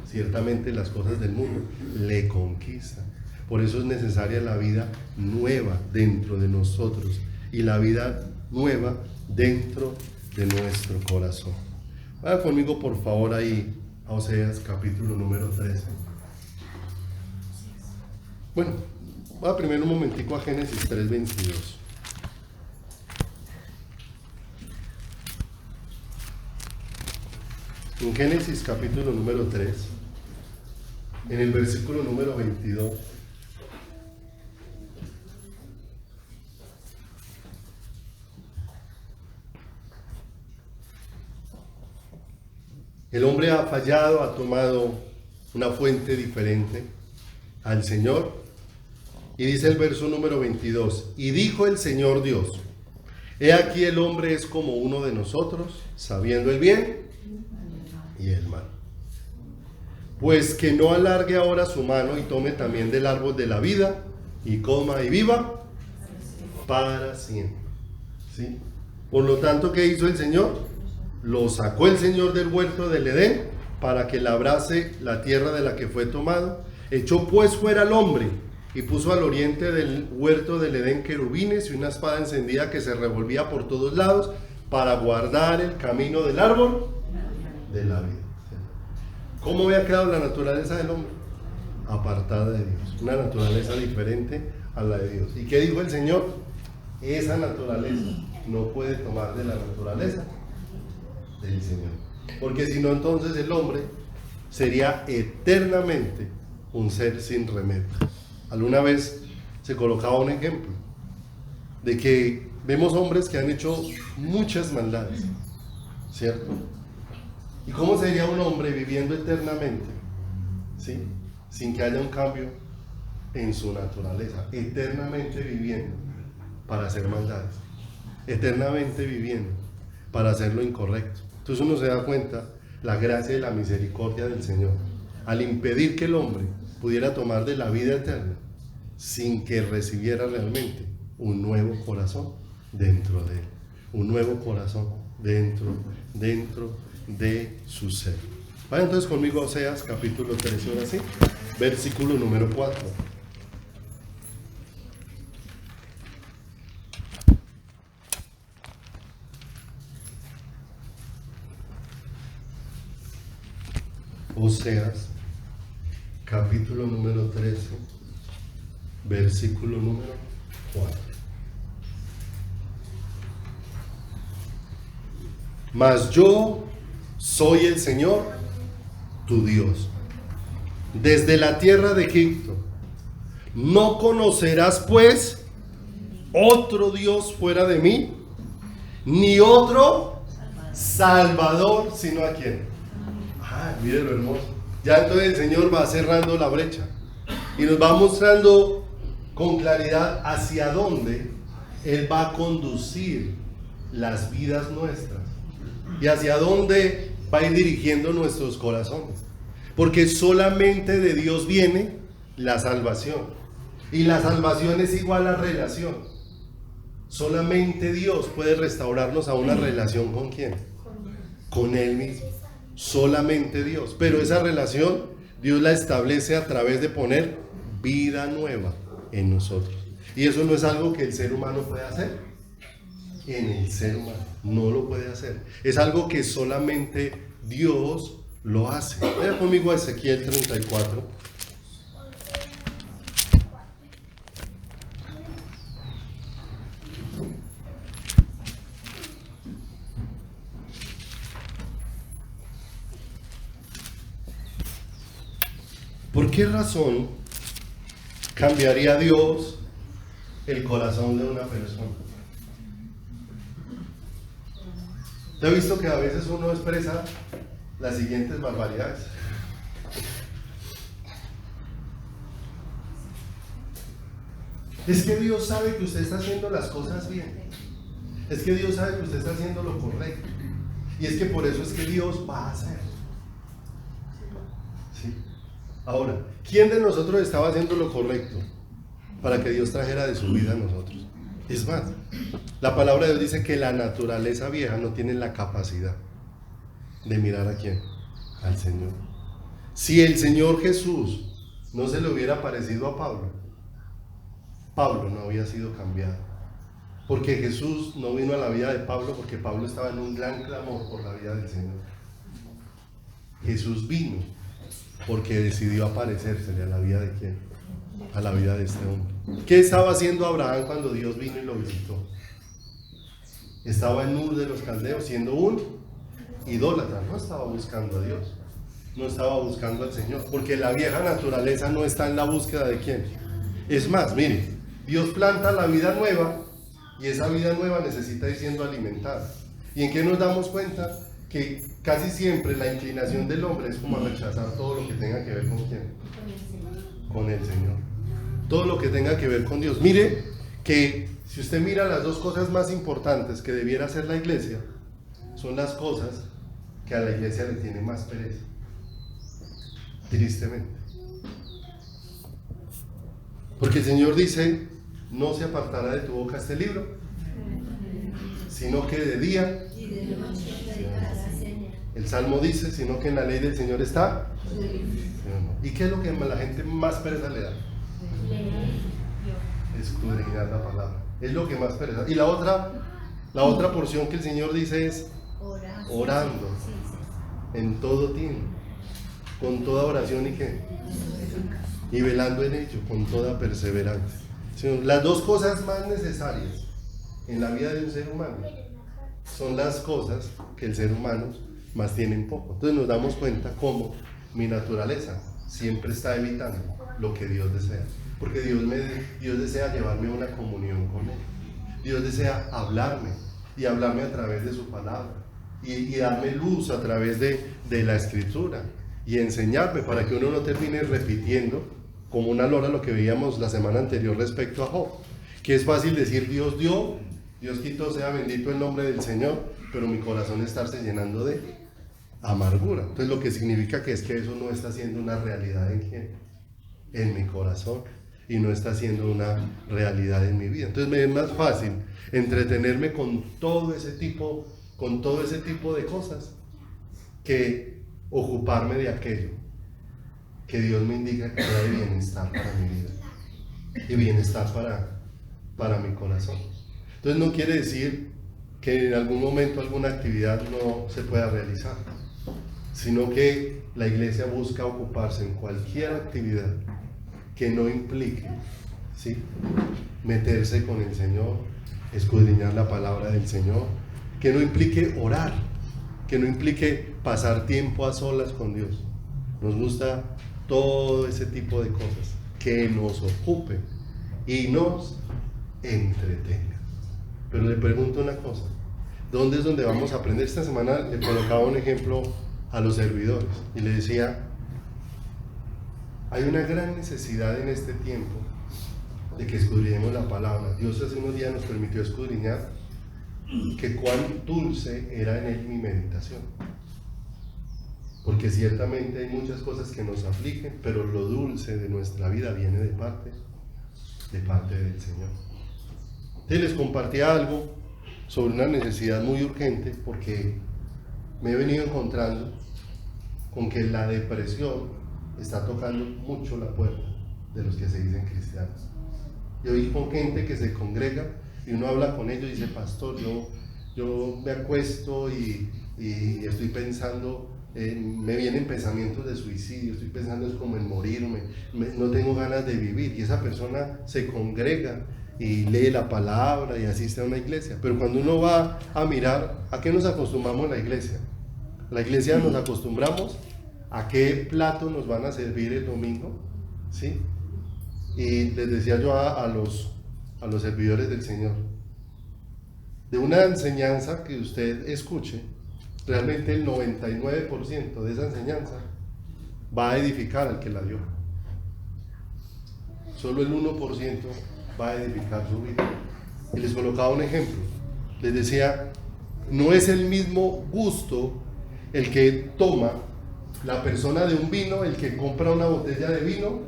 ciertamente las cosas del mundo le conquistan. Por eso es necesaria la vida nueva dentro de nosotros y la vida nueva dentro de nuestro corazón. Vaya conmigo por favor ahí a Oseas capítulo número 13. Bueno, voy a primero un momentico a Génesis 3:22. En Génesis capítulo número 3, en el versículo número 22, el hombre ha fallado, ha tomado una fuente diferente al Señor, y dice el verso número 22, y dijo el Señor Dios, he aquí el hombre es como uno de nosotros, sabiendo el bien y el mal. Pues que no alargue ahora su mano y tome también del árbol de la vida y coma y viva para siempre. ¿Sí? Por lo tanto, ¿qué hizo el Señor? Lo sacó el Señor del huerto del Edén para que labrase la tierra de la que fue tomado. Echó pues fuera al hombre y puso al oriente del huerto del Edén querubines y una espada encendida que se revolvía por todos lados para guardar el camino del árbol de la vida. ¿Cómo había quedado la naturaleza del hombre? Apartada de Dios, una naturaleza diferente a la de Dios. ¿Y qué dijo el Señor? Esa naturaleza no puede tomar de la naturaleza del Señor, porque si no, entonces el hombre sería eternamente un ser sin remedio. Alguna vez se colocaba un ejemplo de que vemos hombres que han hecho muchas maldades, ¿cierto? ¿Y cómo sería un hombre viviendo eternamente, ¿sí?, sin que haya un cambio en su naturaleza? Eternamente viviendo para hacer maldades, eternamente viviendo para hacer lo incorrecto. Entonces uno se da cuenta la gracia y la misericordia del Señor al impedir que el hombre pudiera tomar de la vida eterna sin que recibiera realmente un nuevo corazón dentro de él, un nuevo corazón dentro de su ser. Vaya entonces conmigo a Oseas capítulo 13, ahora sí, versículo número 4. Oseas capítulo número 13, versículo número 4. Mas yo soy el Señor, tu Dios, desde la tierra de Egipto. No conocerás pues otro Dios fuera de mí, ni otro Salvador, sino a quién. Mire lo hermoso. Ya entonces el Señor va cerrando la brecha y nos va mostrando con claridad hacia dónde Él va a conducir las vidas nuestras y hacia dónde va a ir dirigiendo nuestros corazones, porque solamente de Dios viene la salvación, y la salvación es igual a relación. Solamente Dios puede restaurarnos a una relación. ¿Con quién? Con Él mismo. Solamente Dios. Pero esa relación Dios la establece a través de poner vida nueva en nosotros, y eso no es algo que el ser humano pueda hacer. En el ser humano no lo puede hacer, es algo que solamente Dios lo hace. Vaya conmigo a Ezequiel 34. ¿Por qué razón cambiaría Dios el corazón de una persona? ¿Te has visto que a veces uno expresa las siguientes barbaridades? Es que Dios sabe que usted está haciendo las cosas bien. Es que Dios sabe que usted está haciendo lo correcto. Y es que por eso es que Dios va a hacer. ¿Sí? Ahora, ¿quién de nosotros estaba haciendo lo correcto para que Dios trajera de su vida a nosotros? Es más, la palabra de Dios dice que la naturaleza vieja no tiene la capacidad de mirar a quién, al Señor. Si el Señor Jesús no se le hubiera parecido a Pablo, Pablo no había sido cambiado. Porque Jesús no vino a la vida de Pablo porque Pablo estaba en un gran clamor por la vida del Señor. Jesús vino porque decidió aparecérsele a la vida de quién, a la vida de este hombre. ¿Qué estaba haciendo Abraham cuando Dios vino y lo visitó? Estaba en Ur de los Caldeos siendo un idólatra, no estaba buscando a Dios, no estaba buscando al Señor, porque la vieja naturaleza no está en la búsqueda de quién. Es más, mire, Dios planta la vida nueva y esa vida nueva necesita ir siendo alimentada. ¿Y en qué nos damos cuenta? Que casi siempre la inclinación del hombre es como a rechazar todo lo que tenga que ver con quién, con el Señor, todo lo que tenga que ver con Dios. Mire que si usted mira las dos cosas más importantes que debiera hacer la iglesia, son las cosas que a la iglesia le tiene más pereza, tristemente. Porque el Señor dice: no se apartará de tu boca este libro, sino que de día y de noche. El Salmo dice: sino que en la ley del Señor está. ¿Y qué es lo que a la gente más pereza le da? Escudriñar la palabra. Es lo que más pereza. Y la otra porción que el Señor dice es orando en todo tiempo, con toda oración y qué, y velando en ello con toda perseverancia. Las dos cosas más necesarias en la vida de un ser humano son las cosas que el ser humano más tiene en poco. Entonces nos damos cuenta cómo mi naturaleza siempre está evitando lo que Dios desea, porque Dios desea llevarme a una comunión con Él. Dios desea hablarme y hablarme a través de su palabra y darme luz a través de la escritura y enseñarme para que uno no termine repitiendo como una lora lo que veíamos la semana anterior respecto a Job, que es fácil decir Dios dio, Dios quitó, sea bendito el nombre del Señor, pero mi corazón estarse llenando de amargura. Entonces lo que significa que es que eso no está siendo una realidad en mi corazón y no está siendo una realidad en mi vida. Entonces me es más fácil entretenerme con todo ese tipo de cosas que ocuparme de aquello que Dios me indica que trae bienestar para mi vida y bienestar para mi corazón. Entonces no quiere decir que en algún momento alguna actividad no se pueda realizar, sino que la iglesia busca ocuparse en cualquier actividad que no implique, ¿sí?, meterse con el Señor, escudriñar la palabra del Señor, que no implique orar, que no implique pasar tiempo a solas con Dios. Nos gusta todo ese tipo de cosas que nos ocupen y nos entretengan. Pero le pregunto una cosa: ¿dónde es donde vamos a aprender? Esta semana le colocaba un ejemplo a los servidores y le decía: hay una gran necesidad en este tiempo de que escudriñemos la palabra. Dios hace unos días nos permitió escudriñar que cuán dulce era en él mi meditación, porque ciertamente hay muchas cosas que nos afligen, pero lo dulce de nuestra vida viene de parte del Señor. Entonces les compartía algo sobre una necesidad muy urgente, porque me he venido encontrando con que la depresión está tocando mucho la puerta de los que se dicen cristianos. Yo vi con gente que se congrega y uno habla con ellos y dice: pastor, yo me acuesto y estoy pensando, me vienen pensamientos de suicidio, estoy pensando es como en morirme, no tengo ganas de vivir. Y esa persona se congrega y lee la palabra y asiste a una iglesia. Pero cuando uno va a mirar, ¿a qué nos acostumbramos en la iglesia? La iglesia nos acostumbramos a qué plato nos van a servir el domingo, ¿sí? Y les decía yo a los servidores del Señor, de una enseñanza que usted escuche, realmente el 99% de esa enseñanza va a edificar al que la dio. Solo el 1% va a edificar su vida. Y les colocaba un ejemplo. Les decía, no es el mismo gusto el que toma la persona de un vino, el que compra una botella de vino,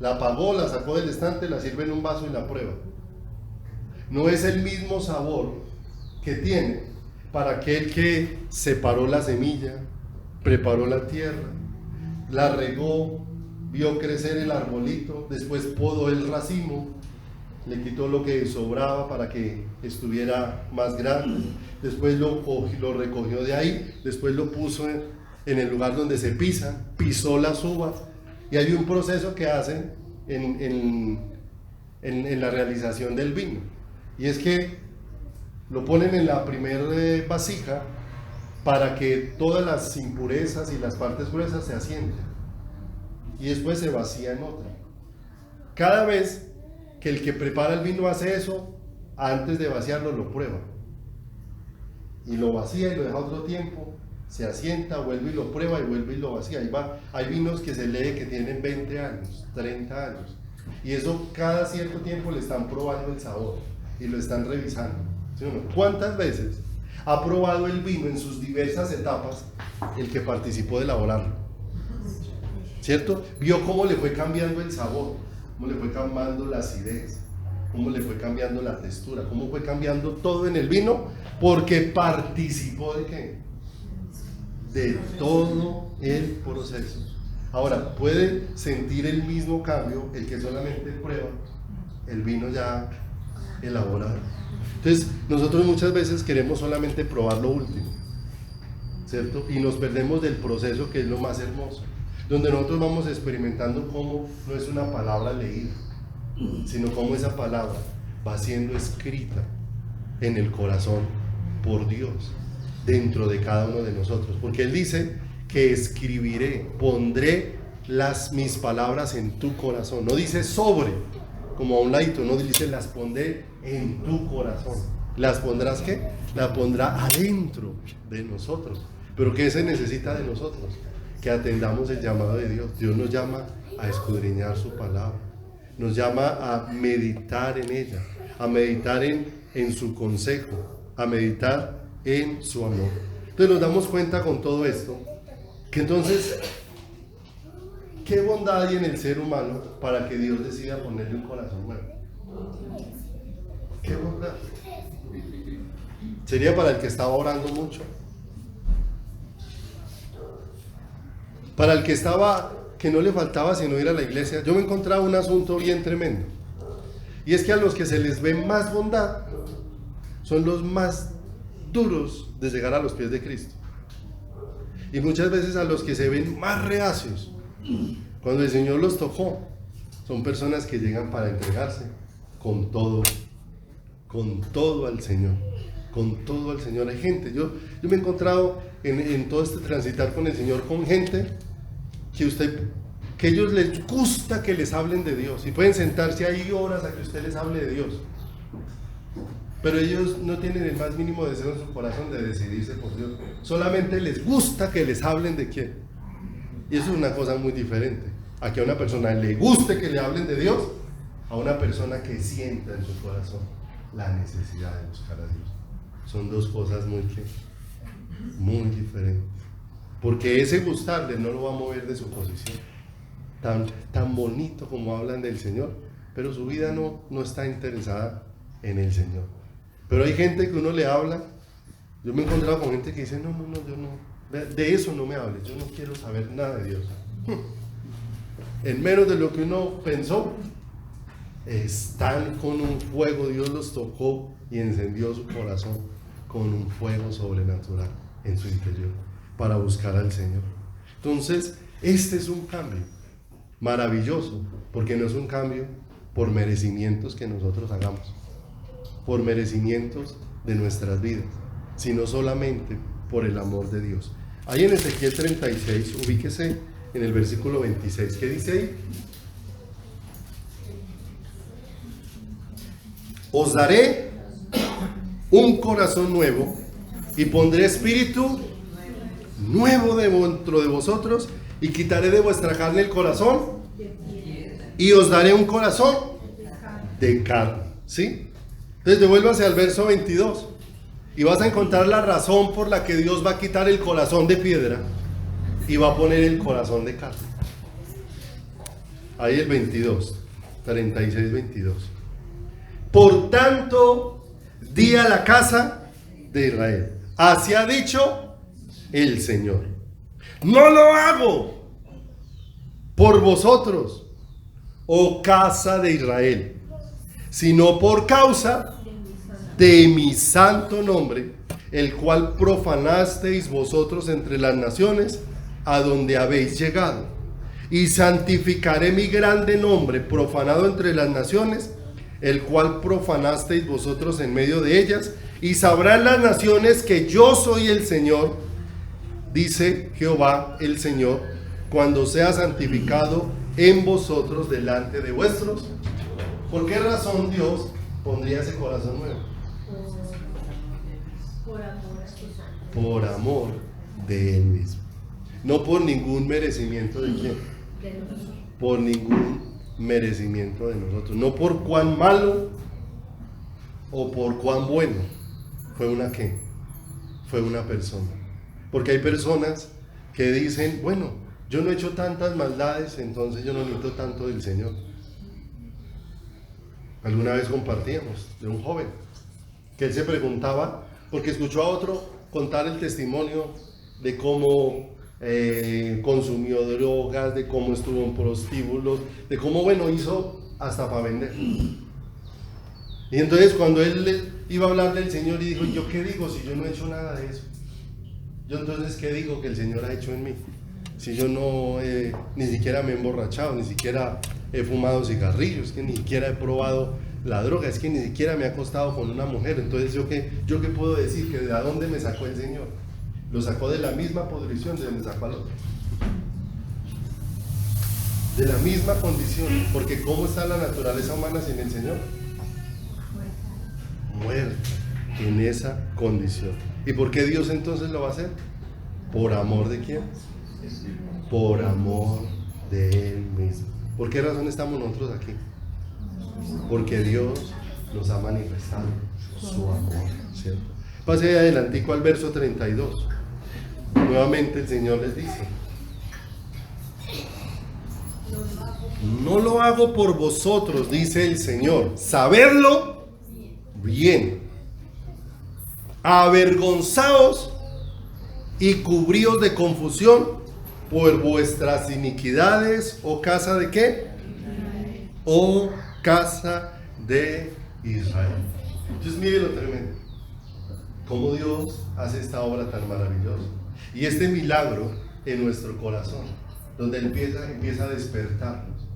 la pagó, la sacó del estante, la sirve en un vaso y la prueba. No es el mismo sabor que tiene para aquel que separó la semilla, preparó la tierra, la regó, vio crecer el arbolito, después podó el racimo, le quitó lo que sobraba para que estuviera más grande, después lo recogió de ahí, después lo puso en el lugar donde se pisa, pisó las uvas, y hay un proceso que hacen en la realización del vino, y es que lo ponen en la primera vasija para que todas las impurezas y las partes gruesas se asienten, y después se vacía en otra. Cada vez que el que prepara el vino hace eso, antes de vaciarlo lo prueba, y lo vacía y lo deja otro tiempo, se asienta, vuelve y lo prueba y vuelve y lo vacía. Ahí va. Hay vinos que se lee que tienen 20 años, 30 años, y eso cada cierto tiempo le están probando el sabor y lo están revisando. ¿Sí o no? ¿Cuántas veces ha probado el vino en sus diversas etapas el que participó de elaborarlo? ¿Cierto? Vio cómo le fue cambiando el sabor, cómo le fue cambiando la acidez, cómo le fue cambiando la textura, cómo fue cambiando todo en el vino, porque participó ¿de qué? De todo el proceso. Ahora, puede sentir el mismo cambio el que solamente prueba el vino ya elaborado. Entonces, nosotros muchas veces queremos solamente probar lo último, ¿cierto? Y nos perdemos del proceso, que es lo más hermoso, donde nosotros vamos experimentando cómo no es una palabra leída, sino cómo esa palabra va siendo escrita en el corazón por Dios, dentro de cada uno de nosotros, porque Él dice que escribiré, pondré mis palabras en tu corazón. No dice sobre, como a un ladito, no dice las pondré en tu corazón. ¿Las pondrás qué? La pondrá adentro de nosotros. ¿Pero qué se necesita de nosotros? Que atendamos el llamado de Dios. Dios nos llama a escudriñar su palabra, nos llama a meditar en ella, a meditar en su consejo, a meditar en su amor. Entonces nos damos cuenta con todo esto que entonces qué bondad hay en el ser humano para que Dios decida ponerle un corazón nuevo. Qué bondad. Sería para el que estaba orando mucho, para el que estaba, que no le faltaba sino ir a la iglesia. Yo me encontraba un asunto bien tremendo, y es que a los que se les ve más bondad son los más duros de llegar a los pies de Cristo, y muchas veces a los que se ven más reacios cuando el Señor los tocó son personas que llegan para entregarse con todo al Señor, con todo al Señor. Hay gente, yo me he encontrado en todo este transitar con el Señor, con gente que ellos les gusta que les hablen de Dios, y pueden sentarse ahí horas a que usted les hable de Dios, pero ellos no tienen el más mínimo deseo en su corazón de decidirse por Dios. Solamente les gusta que les hablen de quién. Y eso es una cosa muy diferente a que a una persona le guste que le hablen de Dios, a una persona que sienta en su corazón la necesidad de buscar a Dios. Son dos cosas muy diferentes, porque ese gustarle no lo va a mover de su posición. Tan bonito como hablan del Señor, pero su vida no está interesada en el Señor. Pero hay gente que uno le habla. Yo me he encontrado con gente que dice, no, yo no, de eso no me hables, yo no quiero saber nada de Dios. En menos de lo que uno pensó, están con un fuego. Dios los tocó y encendió su corazón con un fuego sobrenatural en su interior para buscar al Señor. Entonces, este es un cambio maravilloso, porque no es un cambio por merecimientos que nosotros hagamos, por merecimientos de nuestras vidas, sino solamente por el amor de Dios. Ahí en Ezequiel 36, ubíquese en el versículo 26, ¿qué dice ahí? Os daré un corazón nuevo y pondré espíritu nuevo dentro de vosotros, y quitaré de vuestra carne el corazón y os daré un corazón de carne, ¿sí? Entonces devuélvase al verso 22 y vas a encontrar la razón por la que Dios va a quitar el corazón de piedra y va a poner el corazón de carne. Ahí el 22, 36, 22. Por tanto, di a la casa de Israel, así ha dicho el Señor: no lo hago por vosotros, oh casa de Israel, sino por causa de mi santo nombre, el cual profanasteis vosotros entre las naciones a donde habéis llegado. Y santificaré mi grande nombre profanado entre las naciones, el cual profanasteis vosotros en medio de ellas, y sabrán las naciones que yo soy el Señor, dice Jehová el Señor, cuando sea santificado en vosotros delante de vuestros. ¿Por qué razón Dios pondría ese corazón nuevo? Por amor de Él mismo. No por ningún merecimiento de quién. Por ningún merecimiento de nosotros. No por cuán malo o por cuán bueno. Fue una ¿qué? Fue una persona. Porque hay personas que dicen, bueno, yo no he hecho tantas maldades, entonces yo no necesito tanto del Señor. Alguna vez compartíamos de un joven que él se preguntaba, porque escuchó a otro contar el testimonio de cómo consumió drogas, de cómo estuvo en prostíbulos, de cómo, bueno, hizo hasta para vender. Y entonces cuando él iba a hablar del Señor y dijo, ¿yo qué digo si yo no he hecho nada de eso? Yo entonces, ¿qué digo que el Señor ha hecho en mí? Si yo no, ni siquiera me he emborrachado, ni siquiera he fumado cigarrillos, que ni siquiera he probado la droga, es que ni siquiera me he acostado con una mujer. Entonces, ¿yo qué puedo decir? ¿Que de dónde me sacó el Señor? Lo sacó de la misma podrición de donde sacó al otro. De la misma condición, porque ¿cómo está la naturaleza humana sin el Señor? Muerta, en esa condición. ¿Y por qué Dios entonces lo va a hacer? ¿Por amor de quién? Por amor de Él mismo. ¿Por qué razón estamos nosotros aquí? Porque Dios nos ha manifestado su amor, ¿cierto? Pase adelantico al verso 32. Nuevamente el Señor les dice: no lo hago por vosotros, dice el Señor, sabedlo bien. Avergonzaos y cubríos de confusión por vuestras iniquidades, ¿oh casa de qué? Oh casa de Israel. Entonces mire lo tremendo, cómo Dios hace esta obra tan maravillosa y este milagro en nuestro corazón, donde empieza a despertarnos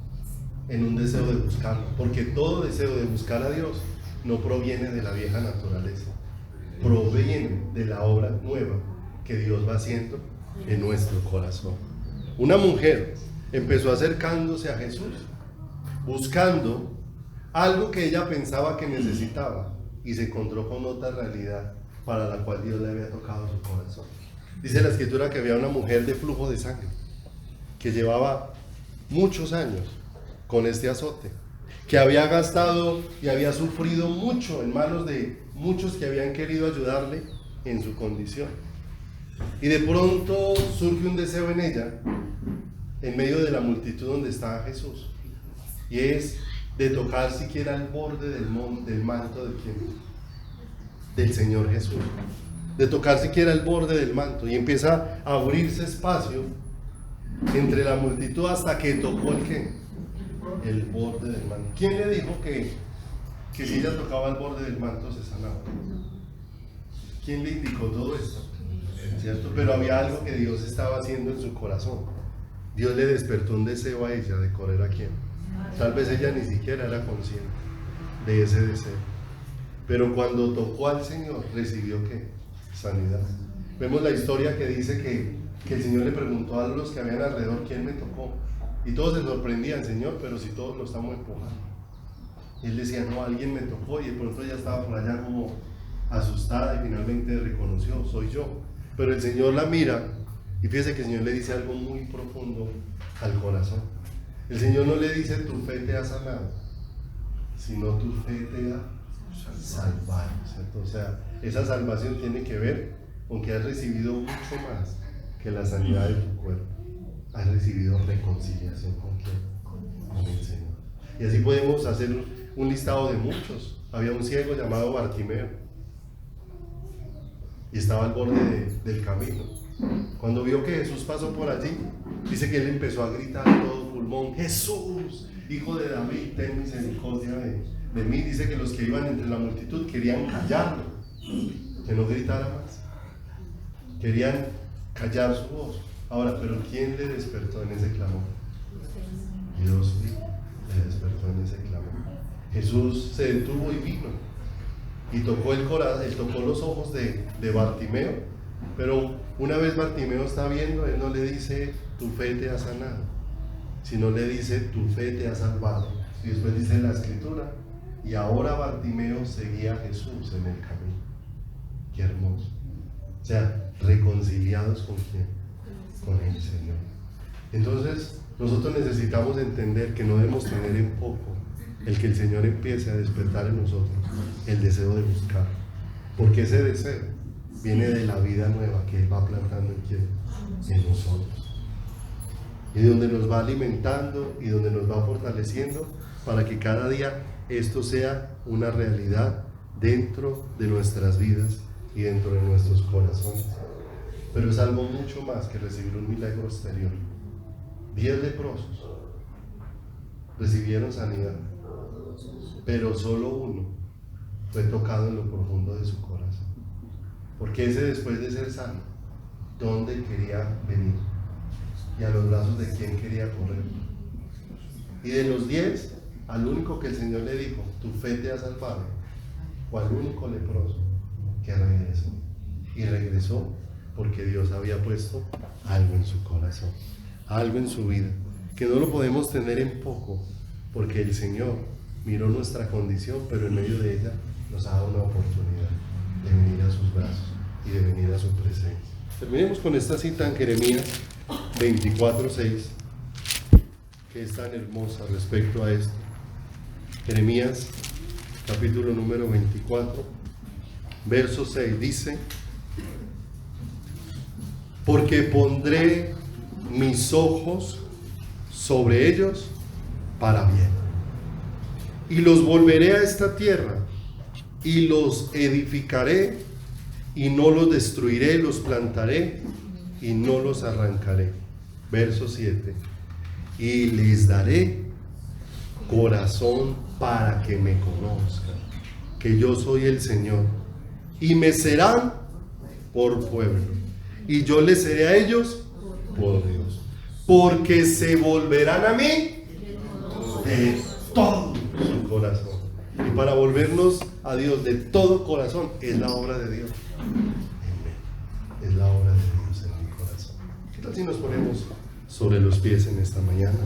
en un deseo de buscarlo, porque todo deseo de buscar a Dios no proviene de la vieja naturaleza, proviene de la obra nueva que Dios va haciendo en nuestro corazón. Una mujer empezó acercándose a Jesús, buscando algo que ella pensaba que necesitaba, y se encontró con otra realidad para la cual Dios le había tocado su corazón. Dice la Escritura que había una mujer de flujo de sangre que llevaba muchos años con este azote, que había gastado y había sufrido mucho en manos de muchos que habían querido ayudarle en su condición. Y de pronto surge un deseo en ella, en medio de la multitud donde estaba Jesús, y es de tocar siquiera el borde del manto de quién, del Señor Jesús, de tocar siquiera el borde del manto, y empieza a abrirse espacio entre la multitud hasta que tocó el borde del manto. ¿Quién le dijo que si ella tocaba el borde del manto se sanaba? ¿Quién le indicó todo esto? ¿Cierto? Pero había algo que Dios estaba haciendo en su corazón. Dios le despertó un deseo a ella de correr a quién. Tal vez ella ni siquiera era consciente de ese deseo. Pero cuando tocó al Señor, recibió ¿qué? Sanidad. Vemos la historia que dice que el Señor le preguntó a los que habían alrededor: ¿quién me tocó? Y todos se sorprendían: Señor, pero si todos lo estamos empujando. Y él decía: no, alguien me tocó. Y de pronto ella estaba por allá como asustada y finalmente reconoció: soy yo. Pero el Señor la mira y fíjese que el Señor le dice algo muy profundo al corazón. El Señor no le dice: tu fe te ha sanado, sino tu fe te ha salvado, ¿cierto? O sea, esa salvación tiene que ver con que has recibido mucho más que la sanidad de tu cuerpo. Has recibido reconciliación con quién, con el Señor. Y así podemos hacer un listado de muchos. Había un ciego llamado Bartimeo y estaba al borde del camino. Cuando vio que Jesús pasó por allí, dice que él empezó a gritar a todo pulmón: Jesús, Hijo de David, ten misericordia de mí. Dice que los que iban entre la multitud querían callarlo, que no gritara más, querían callar su voz. Ahora, pero ¿quién le despertó en ese clamor? Dios le despertó en ese clamor. Jesús se detuvo y vino y tocó el corazón, él tocó los ojos de Bartimeo, pero una vez Bartimeo está viendo, él no le dice tu fe te ha sanado, sino le dice tu fe te ha salvado. Y después dice la escritura: y ahora Bartimeo seguía a Jesús en el camino. Qué hermoso. O sea, reconciliados con quién, con el Señor. Entonces nosotros necesitamos entender que no debemos tener en poco el que el Señor empiece a despertar en nosotros el deseo de buscar, porque ese deseo viene de la vida nueva que Él va plantando en quién, en nosotros, y donde nos va alimentando y donde nos va fortaleciendo para que cada día esto sea una realidad dentro de nuestras vidas y dentro de nuestros corazones. Pero es algo mucho más que recibir un milagro exterior. 10 leprosos recibieron sanidad, pero solo uno fue tocado en lo profundo de su corazón, porque ese, después de ser sano, ¿dónde quería venir? ¿Y a los brazos de quién quería correr? Y de los 10, al único que el Señor le dijo tu fe te ha salvado, fue al único leproso que regresó. Y regresó porque Dios había puesto algo en su corazón, algo en su vida, que no lo podemos tener en poco, porque el Señor miró nuestra condición, pero en medio de ella nos ha dado una oportunidad de venir a sus brazos y de venir a su presencia. Terminemos con esta cita en Jeremías 24:6, que es tan hermosa respecto a esto. Jeremías capítulo número 24, verso 6 dice: porque pondré mis ojos sobre ellos para bien, y los volveré a esta tierra, y los edificaré, y no los destruiré, los plantaré, y no los arrancaré. Verso 7: y les daré corazón para que me conozcan, que yo soy el Señor, y me serán por pueblo, y yo les seré a ellos por Dios, porque se volverán a mí de todo su corazón. Y para volvernos a Dios de todo corazón es la obra de Dios. Es la obra de Dios en mi corazón. ¿Qué tal si nos ponemos sobre los pies en esta mañana?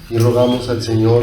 Y rogamos al Señor